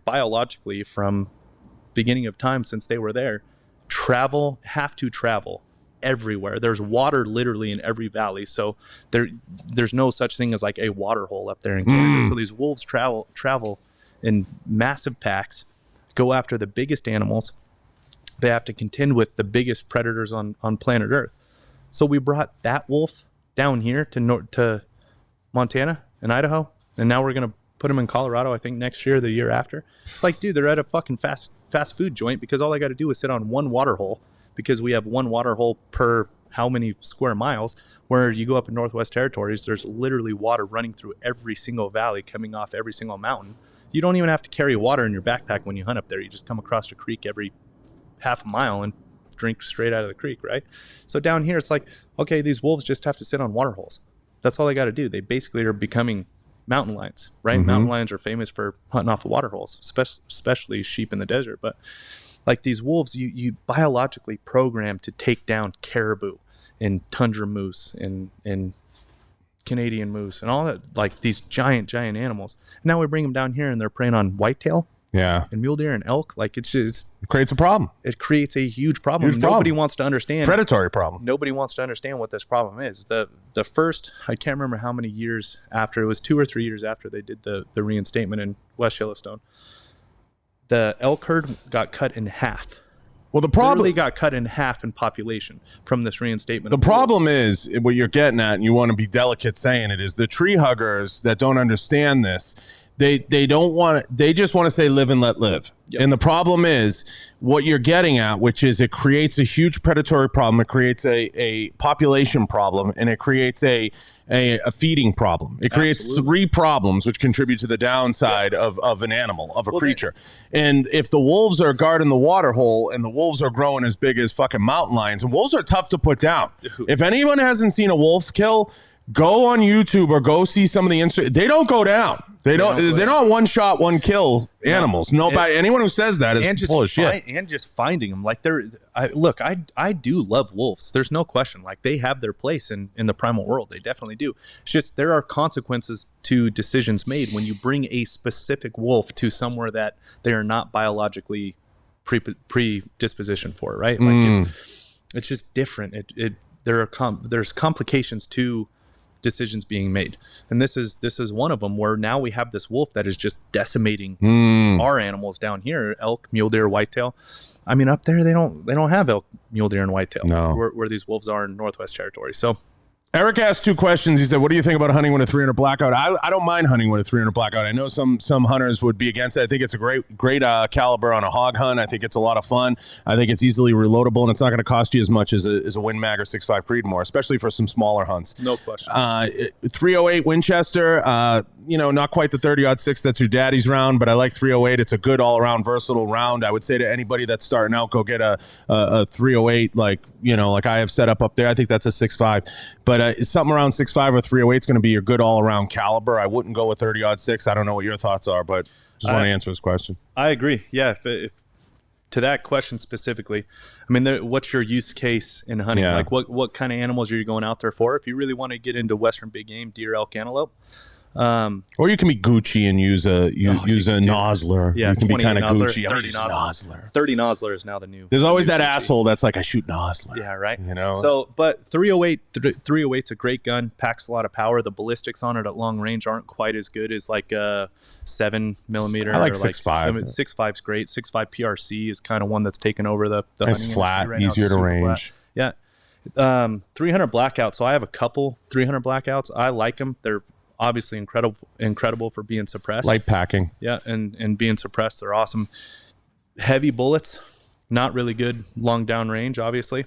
biologically from beginning of time since they were there, have to travel everywhere. There's water literally in every valley. So there's no such thing as like a water hole up there in Canada. So these wolves travel in massive packs, go after the biggest animals. They have to contend with the biggest predators on planet Earth. So we brought that wolf down here to Montana and Idaho, and now we're going to put them in Colorado, I think next year, the year after. It's like, dude, they're at a fucking fast food joint because all I got to do is sit on one water hole, because we have one water hole per how many square miles, where you go up in Northwest Territories, there's literally water running through every single valley, coming off every single mountain. You don't even have to carry water in your backpack when you hunt up there. You just come across a creek every half a mile and drink straight out of the creek, right? So down here, it's like, okay, these wolves just have to sit on water holes. That's all they got to do. They basically are becoming mountain lions, right? Mountain lions are famous for hunting off of water holes, especially sheep in the desert. But like these wolves, you biologically program to take down caribou and tundra moose and Canadian moose and all that, like these giant animals. Now we bring them down here and they're preying on whitetail. Yeah, and mule deer and elk. Like it creates a problem. It creates a huge problem. Nobody wants to understand. Predatory problem. Nobody wants to understand what this problem is. The first, I can't remember how many years after, it was 2 or 3 years after they did the reinstatement in West Yellowstone, the elk herd got cut in half. Well, the problem literally got cut in half in population from this reinstatement. The problem is what you're getting at, and you want to be delicate saying it, is the tree huggers that don't understand this. They don't want to, they just want to say live and let live. Yep. And the problem is what you're getting at, which is it creates a huge predatory problem. It creates a population problem, and it creates a feeding problem. It creates three problems which contribute to the downside of an animal, of a creature. And if the wolves are guarding the water hole and the wolves are growing as big as fucking mountain lions, and wolves are tough to put down. If anyone hasn't seen a wolf kill, go on YouTube or go see some of the they don't go down. They're not one shot, one kill animals. Anyone who says that is full of shit. And just finding them, like I do love wolves. There's no question. Like they have their place in the primal world. They definitely do. It's just there are consequences to decisions made when you bring a specific wolf to somewhere that they are not biologically predispositioned for. Right? Like it's just different. There's complications to decisions being made, and this is one of them, where now we have this wolf that is just decimating our animals down here, elk, mule deer, whitetail. I mean, up there they don't have elk, mule deer, and whitetail. No. where these wolves are in Northwest Territory. So Eric asked 2 questions. He said, what do you think about hunting with a 300 Blackout? I don't mind hunting with a 300 Blackout. I know some hunters would be against it. I think it's a great caliber on a hog hunt. I think it's a lot of fun. I think it's easily reloadable, and it's not going to cost you as much as a Win Mag or 6.5 Creedmoor, especially for some smaller hunts. No question. 308 Winchester, not quite the 30-06 that's your daddy's round, but I like 308. It's a good all-around versatile round. I would say to anybody that's starting out, go get a 308 like I have set up there. I think that's a 6.5. But something around 6.5 or 308 is going to be your good all-around caliber. I wouldn't go with 30-06. I don't know what your thoughts are, but just want to answer this question. I agree. Yeah, if to that question specifically, I mean, what's your use case in hunting? Yeah. Like, what kind of animals are you going out there for? If you really want to get into Western big game, deer, elk, antelope, or you can be Gucci and use a Nosler. Yeah, you can be kind of Gucci. 30 Nosler. 30 Nosler is now the new. There's always that Gucci asshole that's like, I shoot Nosler. Yeah, right. So, but 308's a great gun. Packs a lot of power. The ballistics on it at long range aren't quite as good as like a 7mm. I like 6.5. 6.5's great. 6.5 PRC is kind of one that's taken over the hunting flat, right easier to range. Flat. Yeah. 300 Blackout. So I have a couple 300 Blackouts. I like them. They're obviously incredible for being suppressed. Light packing. Yeah, and being suppressed, they're awesome. Heavy bullets, not really good long down range, obviously.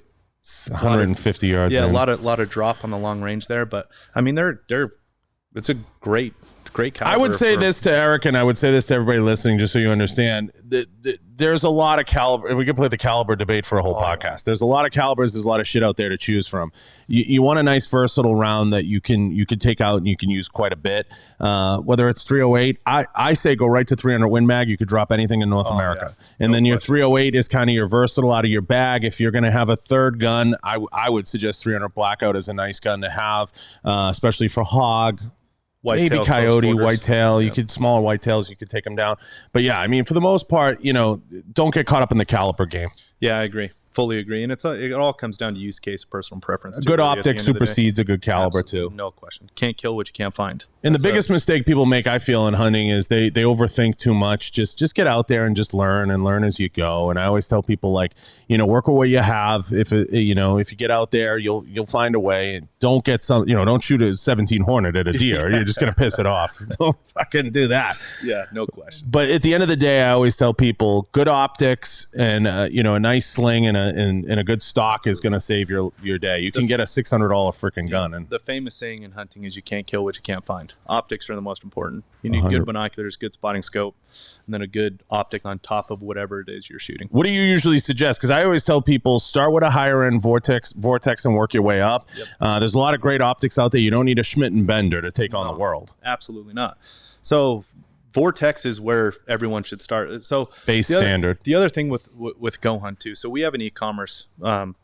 150 yards. Yeah, a lot of drop on the long range there, but I mean it's a great caliber. I would say this to Eric, and I would say this to everybody listening, just so you understand. There's a lot of caliber, and we could play the caliber debate for a whole podcast. There's a lot of calibers. There's a lot of shit out there to choose from. You want a nice versatile round that you can take out and you can use quite a bit. Whether it's 308, I say go right to 300 Win Mag. You could drop anything in North America, and then your 308 is kind of your versatile out of your bag. If you're going to have a third gun, I would suggest 300 Blackout is a nice gun to have, especially for hog. Whitetail, maybe coyote, whitetail. You could smaller whitetails. You could take them down. But yeah, I mean, for the most part, don't get caught up in the caliber game. Yeah, I agree. Fully agree. And it all comes down to use case, personal preference. A good optic supersedes a good caliber. Absolutely, too. No question. Can't kill what you can't find. And the biggest mistake people make, I feel, in hunting is they overthink too much. Just get out there and just learn as you go. And I always tell people, like, work with what you have. If you get out there, you'll find a way. Don't get don't shoot a 17 Hornet at a deer. You're just gonna piss it off. Don't fucking do that. Yeah, no question. But at the end of the day, I always tell people good optics and a nice sling and a good stock is going to save your day. You can get a $600 freaking gun. And the famous saying in hunting is you can't kill what you can't find. Optics are the most important. You need good binoculars, good spotting scope, and then a good optic on top of whatever it is you're shooting. What do you usually suggest? Because I always tell people, start with a higher end Vortex and work your way up. Yep. There's a lot of great optics out there. You don't need a Schmidt and Bender to take on the world. Absolutely not. So Vortex is where everyone should start. So base standard. The other thing with goHUNT too. So we have an e-commerce arm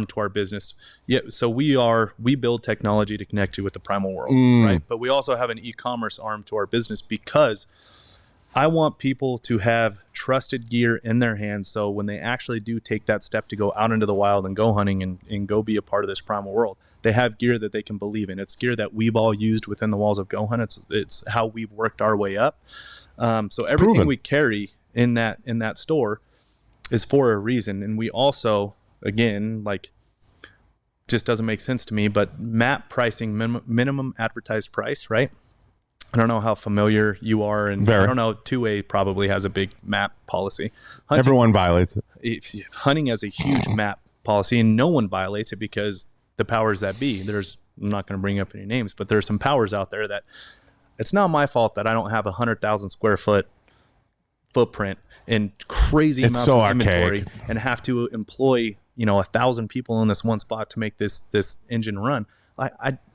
to our business. Yeah. So we build technology to connect you with the primal world, right? But we also have an e-commerce arm to our business because I want people to have trusted gear in their hands. So when they actually do take that step to go out into the wild and go hunting and go be a part of this primal world, they have gear that they can believe in. It's gear that we've all used within the walls of goHUNT. It's how we've worked our way up. So everything we carry in that store is for a reason. And we also, again, like, just doesn't make sense to me, but MAP pricing, minimum advertised price, right? I don't know how familiar you are, and I don't know, 2A probably has a big MAP policy. Everyone violates it. Hunting has a huge MAP policy, and no one violates it because the powers that be, I'm not going to bring up any names, but there's some powers out there that it's not my fault that I don't have 100,000 square foot footprint and crazy amounts of inventory and have to employ 1,000 people in this one spot to make this engine run.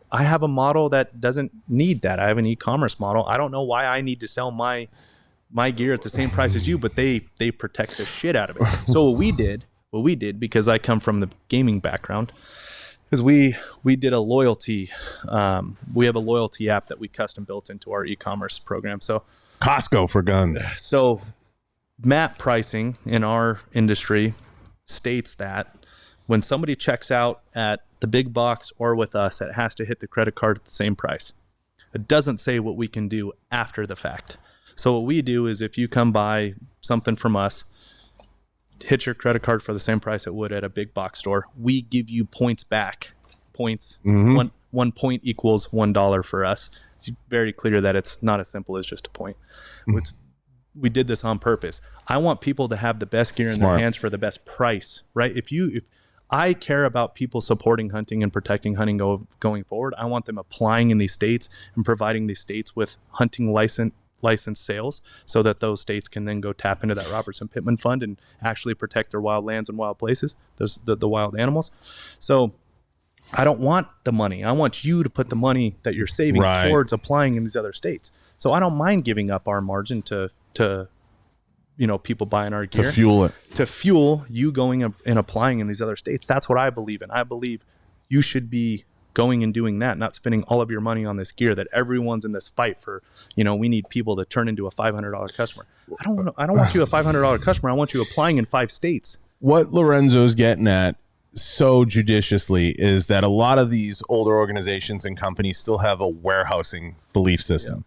I have a model that doesn't need that. I have an e-commerce model. I don't know why I need to sell my gear at the same price as you, but they protect the shit out of it. So what we did, because I come from the gaming background, is we did a loyalty. We have a loyalty app that we custom built into our e-commerce program. So Costco for guns. So MAP pricing in our industry states that when somebody checks out at the big box or with us, it has to hit the credit card at the same price. It doesn't say what we can do after the fact. So what we do is if you come buy something from us, hit your credit card for the same price it would at a big box store, we give you points back. Points. One point equals $1 for us. It's very clear that it's not as simple as just a point. We did this on purpose. I want people to have the best gear in their hands for the best price, right? If I care about people supporting hunting and protecting hunting going forward, I want them applying in these states and providing these states with hunting license sales so that those states can then go tap into that Robertson Pittman fund and actually protect their wild lands and wild places, the wild animals. So I don't want the money. I want you to put the money that you're saving towards applying in these other states. So I don't mind giving up our margin to people buying our gear to fuel you going and applying in these other states. That's what I believe in. I believe you should be going and doing that, not spending all of your money on this gear that everyone's in this fight for. We need people to turn into a $500 customer. I don't want you a $500 customer. I want you applying in 5 states. What Lorenzo's getting at so judiciously is that a lot of these older organizations and companies still have a warehousing belief system.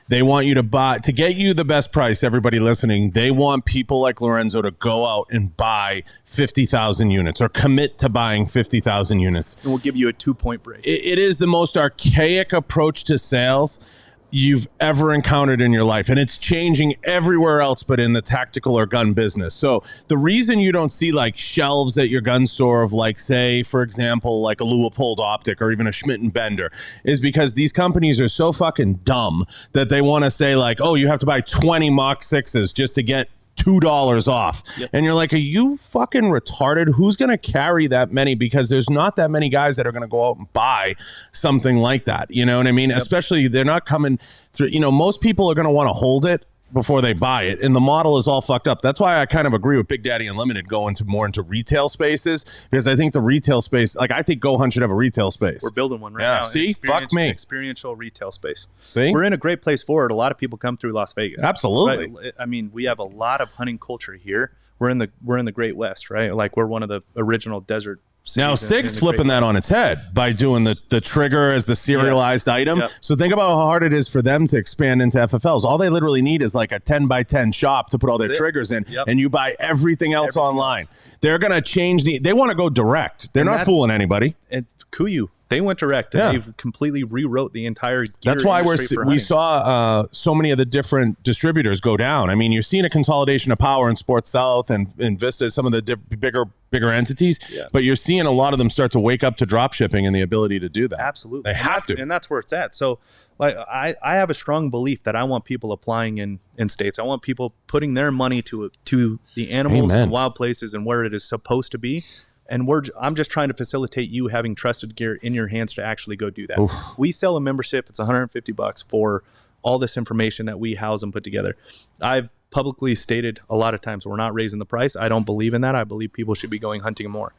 They want you to get you the best price. Everybody listening, they want people like Lorenzo to go out and buy 50,000 units or commit to buying 50,000 units. And we'll give you a 2-point break. It is the most archaic approach to sales you've ever encountered in your life, and it's changing everywhere else but in the tactical or gun business. So the reason you don't see like shelves at your gun store of like, say for example, like a Leupold optic or even a Schmidt and Bender is because these companies are so fucking dumb that they want to say like, oh, you have to buy 20 Mach 6s just to get $2 off. And you're like, are you fucking retarded? Who's going to carry that many? Because there's not that many guys that are going to go out and buy something like that. You know what I mean? Especially they're not coming through, most people are going to want to hold it before they buy it, and the model is all fucked up. That's why I kind of agree with Big Daddy Unlimited going more into retail spaces, because I think the retail space, like I think goHUNT should have a retail space. We're building one right now. See, fuck me. Experiential retail space. See, we're in a great place for it. A lot of people come through Las Vegas. Absolutely. But, I mean, we have a lot of hunting culture here. We're in the Great West, right? Like we're one of the original desert. Now SIG's flipping that on its head by doing the trigger as the serialized item. So think about how hard it is for them to expand into FFLs. All they literally need is like a 10x10 shop to put all their triggers in, and you buy everything else online. They're going to change they want to go direct. They're not fooling anybody. And KUIU, They went direct, and they've completely rewrote the entire gear That's why we hunting. saw so many of the different distributors go down. I mean, you're seeing a consolidation of power in Sports South and Vista, some of the bigger entities, but you're seeing a lot of them start to wake up to drop shipping and the ability to do that. Absolutely. They have to. And that's where it's at. So like I have a strong belief that I want people applying in states. I want people putting their money to the animals and wild places and where it is supposed to be. And I'm just trying to facilitate you having trusted gear in your hands to actually go do that. Oof. We sell a membership. It's $150 for all this information that we house and put together. I've publicly stated a lot of times we're not raising the price. I don't believe in that. I believe people should be going hunting more.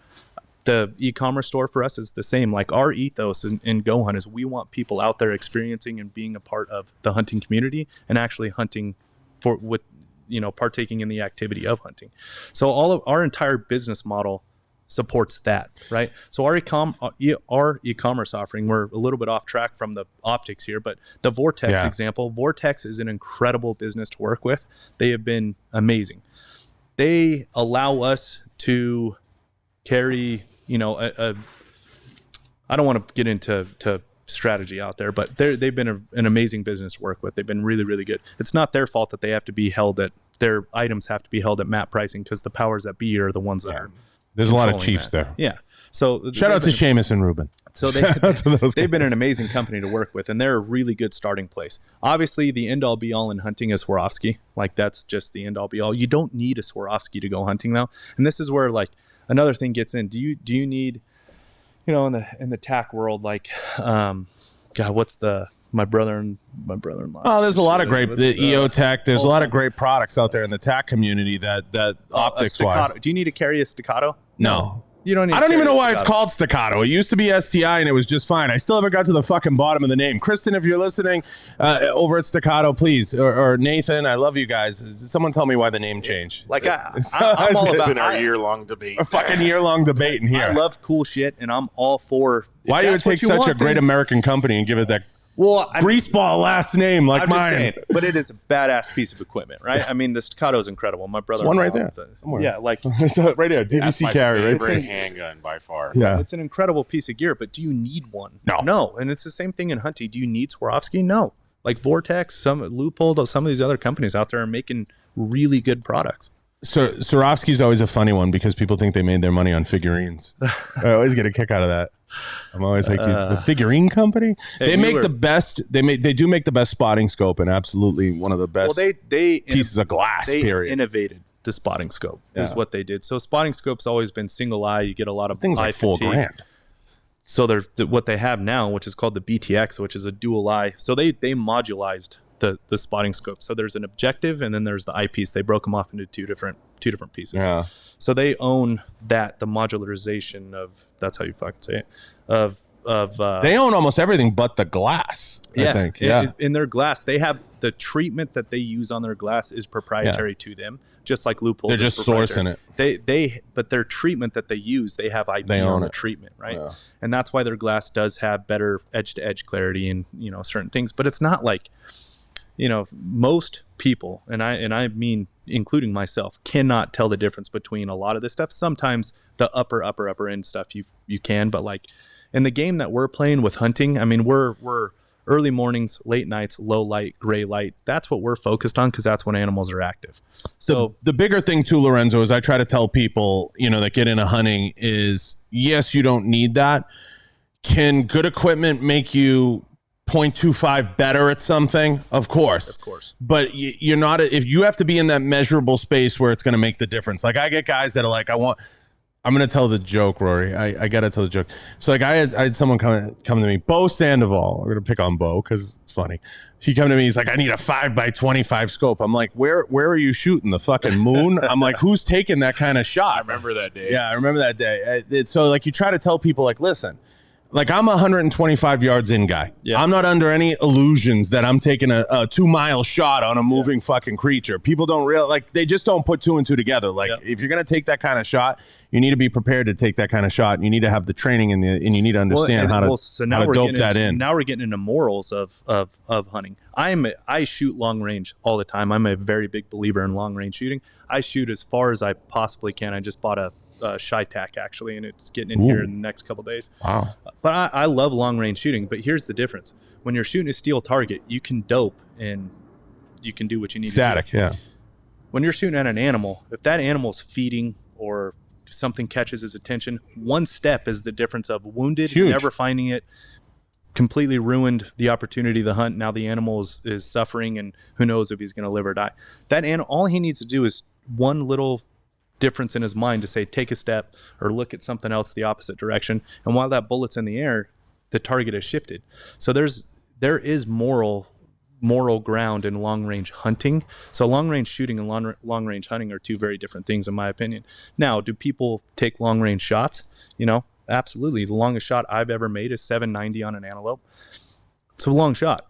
The e-commerce store for us is the same. Like our ethos in goHUNT is we want people out there experiencing and being a part of the hunting community and actually hunting partaking in the activity of hunting. So all of our entire business model supports that, right? So our e-commerce offering, we're a little bit off track from the optics here, but the Vortex example, Vortex is an incredible business to work with. They have been amazing. They allow us to carry, I don't want to get into strategy out there, but they've been an amazing business to work with. They've been really, really good. It's not their fault that they have to be held at, their items have to be held at MAP pricing because the powers that be are the ones that are. There's a lot of chiefs there. Yeah. So shout out to Seamus and Ruben. So they've been an amazing company to work with, and they're a really good starting place. Obviously, the end all be all in hunting is Swarovski. Like that's just the end all be all. You don't need a Swarovski to go hunting though. And this is where like another thing gets in. Do you need, in the tack world, like, what's my brother-in-law. Oh, there's a lot of great EOTech. There's a lot of great products out there in the tack community that optics wise. Do you need to carry a Staccato? No. You don't need I don't even know why it's called Staccato. It used to be STI and it was just fine. I still haven't got to the fucking bottom of the name. Kristen, if you're listening over at Staccato, please, or Nathan, I love you guys. Someone tell me why the name changed. Like I'm all about. It's been our year-long debate. A fucking year-long debate in here. I love cool shit, and I'm all for. Why you would take such a great American company and give it that greaseball last name like mine? Saying, but it is a badass piece of equipment, right? I mean, the Staccato is incredible. My brother, one right there, yeah, like right there, DVC carry, right? It's a handgun by far. Yeah, it's an incredible piece of gear. But do you need one? No. And it's the same thing in hunting. Do you need Swarovski? No. Like Vortex, some Loophole, some of these other companies out there are making really good products. So Swarovski's always a funny one because people think they made their money on figurines. I always get a kick out of that. I'm always like, the figurine company. They make the best. They do make the best spotting scope, and absolutely one of the best. Well, they pieces of glass. They period. Innovated the spotting scope is what they did. So spotting scope's always been single eye. You get a lot of things like $4,000. So what they have now, which is called the BTX, which is a dual eye. So they modularized the spotting scope. So there's an objective and then there's the eyepiece. They broke them off into two different pieces. Yeah. So they own the modularization of, that's how you fucking say it, of they own almost everything but the glass. I think. In their glass, they have the treatment that they use on their glass is proprietary to them, just like Loophole. They're just sourcing it. But their treatment that they use, they have IP on the treatment, right? Yeah. And that's why their glass does have better edge to edge clarity and certain things. But it's not like, most people, and I mean including myself, cannot tell the difference between a lot of this stuff. Sometimes the upper end stuff you can, but like in the game that we're playing with hunting, I mean we're early mornings, late nights, low light, gray light. That's what we're focused on because that's when animals are active. So the bigger thing too, Lorenzo, is I try to tell people, that get into hunting is, yes, you don't need that. Can good equipment make you 0.25 better at something? Of course. But you're not, if you have to be in that measurable space where it's going to make the difference. Like I get guys that are like, I'm going to tell the joke, Rory. I got to tell the joke. So like I had someone come to me, Bo Sandoval. I'm going to pick on Bo because it's funny. He come to me. He's like, I need a 5x25 scope. I'm like, where are you shooting? The fucking moon? I'm like, who's taking that kind of shot? I remember that day. Yeah, I remember that day. So like you try to tell people like, listen, like I'm a 125 yards in guy. Yeah. I'm not under any illusions that I'm taking a 2-mile shot on a moving fucking creature. People don't they just don't put two and two together. Like if you're going to take that kind of shot, you need to be prepared to take that kind of shot. And you need to have the training and you need to understand how to dope that in. Now we're getting into morals of hunting. I shoot long range all the time. I'm a very big believer in long range shooting. I shoot as far as I possibly can. I just bought a shy tack actually, and it's getting in here in the next couple days. Wow. But I love long range shooting. But here's the difference: when you're shooting a steel target, you can dope and you can do what you need Static, to do. yeah. When you're shooting at an animal, if that animal's feeding or something catches his attention, one step is the difference of wounded, Huge. never finding it, completely ruined the opportunity to hunt. Now the animal is suffering, and who knows if he's going to live or die. That animal, all he needs to do is one little difference in his mind to say, take a step or look at something else the opposite direction. And while that bullet's in the air, the target has shifted. So there is moral ground in long range hunting. So long range shooting and long range hunting are two very different things in my opinion. Now, do people take long range shots? Absolutely. The longest shot I've ever made is 790 on an antelope. It's a long shot.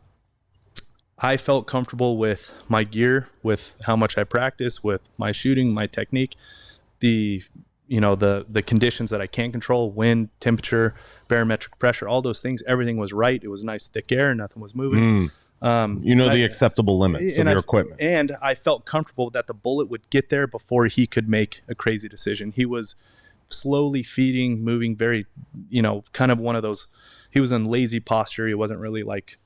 I felt comfortable with my gear, with how much I practice, with my shooting, my technique, the conditions that I can't control, wind, temperature, barometric pressure, all those things. Everything was right. It was nice thick air. Nothing was moving. The acceptable limits of your equipment. And I felt comfortable that the bullet would get there before he could make a crazy decision. He was slowly feeding, moving very, kind of one of those, he was in lazy posture. He wasn't really like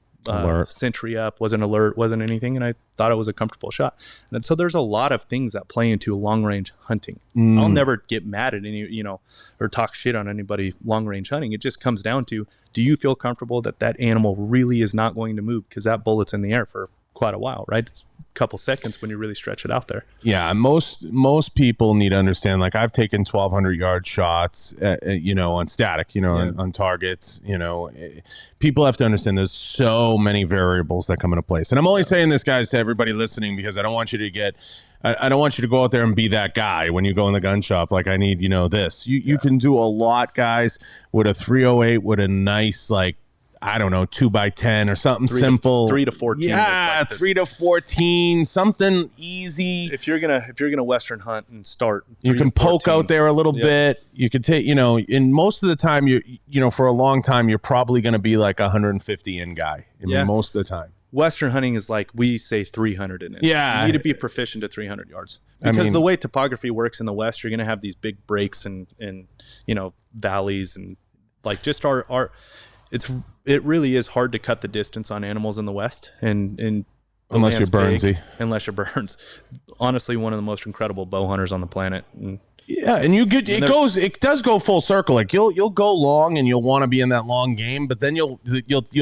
sentry up, wasn't alert, wasn't anything. And I thought it was a comfortable shot. And so there's a lot of things that play into long range hunting. I'll never get mad at any, or talk shit on anybody long range hunting. It just comes down to, do you feel comfortable that animal really is not going to move? Because that bullet's in the air for quite a while, right? It's a couple seconds when you really stretch it out there. Yeah, most people need to understand, like I've taken 1,200 yard shots, on static, on targets, people have to understand there's so many variables that come into place. And I'm only saying this, guys, to everybody listening, because I don't want you to go out there and be that guy when you go in the gun shop. Like, I need, this. You can do a lot, guys, with a 308, with a nice, 2x10 or something simple. 3 to 14. Yeah, 3 to 14, something easy. If you're gonna Western hunt and start, you can poke out there a little bit. You could take, in most of the time, for a long time, you're probably going to be like 150 in guy. Most of the time. Western hunting is like, we say 300 in it. Yeah. You need to be proficient at 300 yards. Because the way topography works in the West, you're going to have these big breaks and valleys and it really is hard to cut the distance on animals in the West. And unless you're Burnsy. Unless you're Burns. Honestly, one of the most incredible bow hunters on the planet. Yeah, and it does go full circle. Like you'll go long and you'll want to be in that long game, but then you'll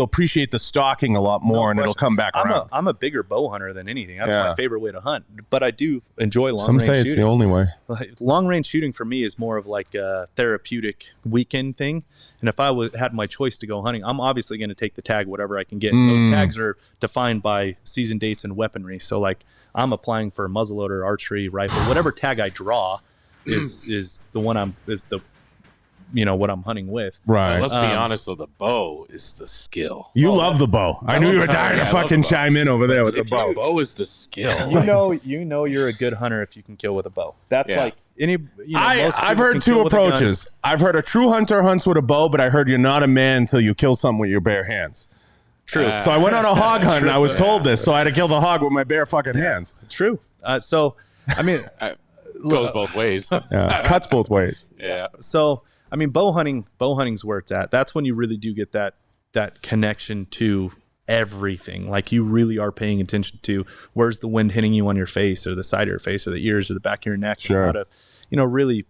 appreciate the stalking a lot more, and it'll come back around. I'm a bigger bow hunter than anything. That's my favorite way to hunt. But I do enjoy long range shooting. Some say it's the only way. Long range shooting for me is more of like a therapeutic weekend thing. And if I had my choice to go hunting, I'm obviously going to take the tag, whatever I can get. Those tags are defined by season dates and weaponry. So like I'm applying for a muzzleloader, archery, rifle, whatever tag I draw is the one what I'm hunting with. Right. Let's be honest though, the bow is the skill. You love the bow. I knew you were dying to fucking chime in over there with the bow. The bow is the skill. You know you're a good hunter if you can kill with a bow. That's like any I've heard two approaches. I've heard a true hunter hunts with a bow, but I heard you're not a man until you kill something with your bare hands. True. So I went on a hog hunt and I was told this, so I had to kill the hog with my bare fucking hands. True. Goes both ways. Cuts both ways. Yeah. So, bow hunting's where it's at. That's when you really do get that connection to everything. Like you really are paying attention to where's the wind hitting you on your face or the side of your face or the ears or the back of your neck. Sure. How to, really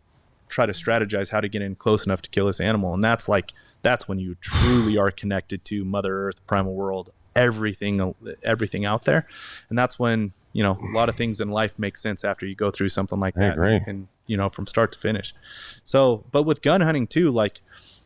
try to strategize how to get in close enough to kill this animal. And that's when you truly are connected to Mother Earth, primal world, everything out there. And that's when, a lot of things in life make sense after you go through something like that. I agree. And, from start to finish. So, but with gun hunting too, like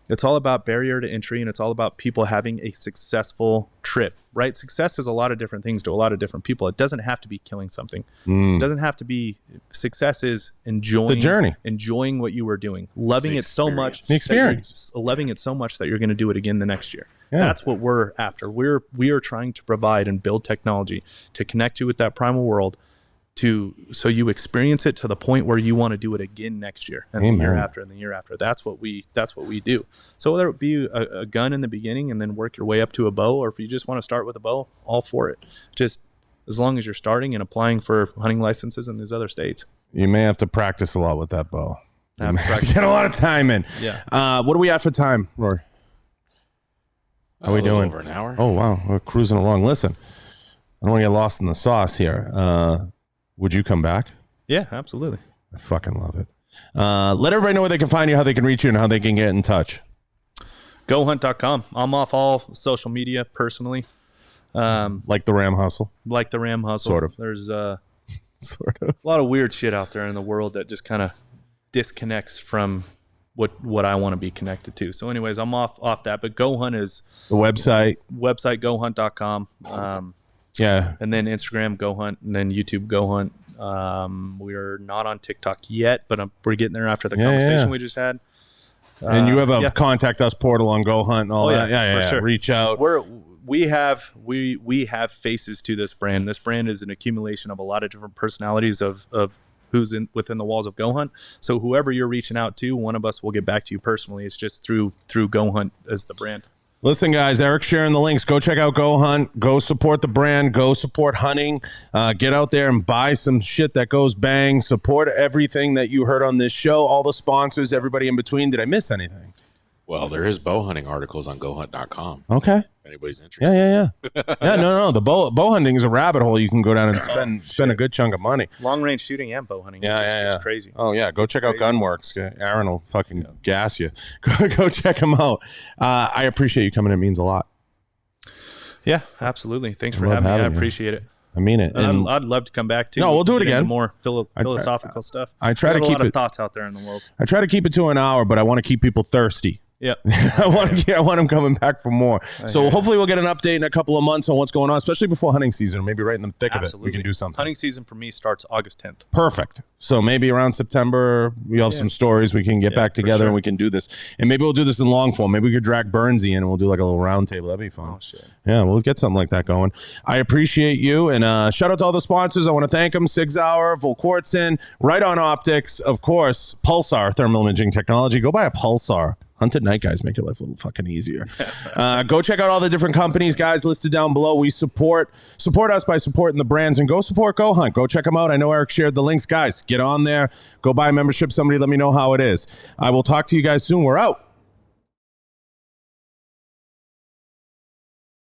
it's all about barrier to entry and it's all about people having a successful trip, right? Success is a lot of different things to a lot of different people. It doesn't have to be killing something. It doesn't have to be, success is enjoying the journey, enjoying what you were doing, loving it so much, the experience, loving it so much that you're going to do it again the next year. Yeah. That's what we're after. We are trying to provide and build technology to connect you with that primal world so you experience it to the point where you want to do it again next year and the year after and the year after. That's what we do. So whether it be a gun in the beginning and then work your way up to a bow, or if you just want to start with a bow, all for it. Just as long as you're starting and applying for hunting licenses in these other states. You may have to practice a lot with that bow. have to practice. get a lot of time in. Yeah. What do we have for time, Rory? How are we doing? Over an hour. Oh, wow. We're cruising along. Listen, I don't want to get lost in the sauce here. Would you come back? Yeah, absolutely. I fucking love it. Let everybody know where they can find you, how they can reach you, and how they can get in touch. goHUNT.com. I'm off all social media personally. Like the Ram Hustle. Like the Ram Hustle. Sort of. There's Sort of. a lot of weird shit out there in the world that just kind of disconnects from what I want to be connected to. So anyways, I'm off that. But goHUNT is The website goHUNT.com. Yeah. And then Instagram goHUNT, and then YouTube goHUNT. We're not on TikTok yet, but we're getting there after the conversation we just had. And you have a contact us portal on goHUNT and all that. Yeah, for sure. Reach out. We have faces to this brand. This brand is an accumulation of a lot of different personalities of who's within the walls of goHUNT. So whoever you're reaching out to, one of us will get back to you personally. It's just through goHUNT as the brand. Listen, guys, Eric's sharing the links. Go check out goHUNT. Go support the brand. Go support hunting. Get out there and buy some shit that goes bang. Support everything that you heard on this show. All the sponsors, everybody in between. Did I miss anything? Well, there is bow hunting articles on goHUNT.com. Okay. If anybody's interested. Yeah. No. The bow hunting is a rabbit hole. You can go down and spend a good chunk of money. Long range shooting and bow hunting. It's crazy. Oh yeah, go check out Gunworks. Aaron will fucking gas you. Go check him out. I appreciate you coming. It means a lot. Yeah, absolutely. Thanks for having me. I appreciate it. I mean it. And I'd love to come back too. No, we'll do it again. More philosophical stuff. I try to keep a lot of thoughts out there in the world. I try to keep it to an hour, but I want to keep people thirsty. Yeah. I want them coming back for more. So hopefully we'll get an update in a couple of months on what's going on, especially before hunting season, or maybe right in the thick of it. We can do something. Hunting season for me starts August 10th. Perfect. So maybe around September, we have some stories. We can get back together and we can do this. And maybe we'll do this in long form. Maybe we could drag Burnsy in and we'll do like a little round table. That'd be fun. Oh, shit. Yeah, we'll get something like that going. I appreciate you. And shout out to all the sponsors. I want to thank them. Sig Sauer, Volquartsen, Right On Optics, of course, Pulsar Thermal Imaging Technology. Go buy a Pulsar. Hunt at night, guys, make your life a little fucking easier. Go check out all the different companies, guys, listed down below. We support us by supporting the brands, and go support goHUNT. Go check them out. I know Eric shared the links. Guys, get on there. Go buy a membership. Somebody let me know how it is. I will talk to you guys soon. We're out.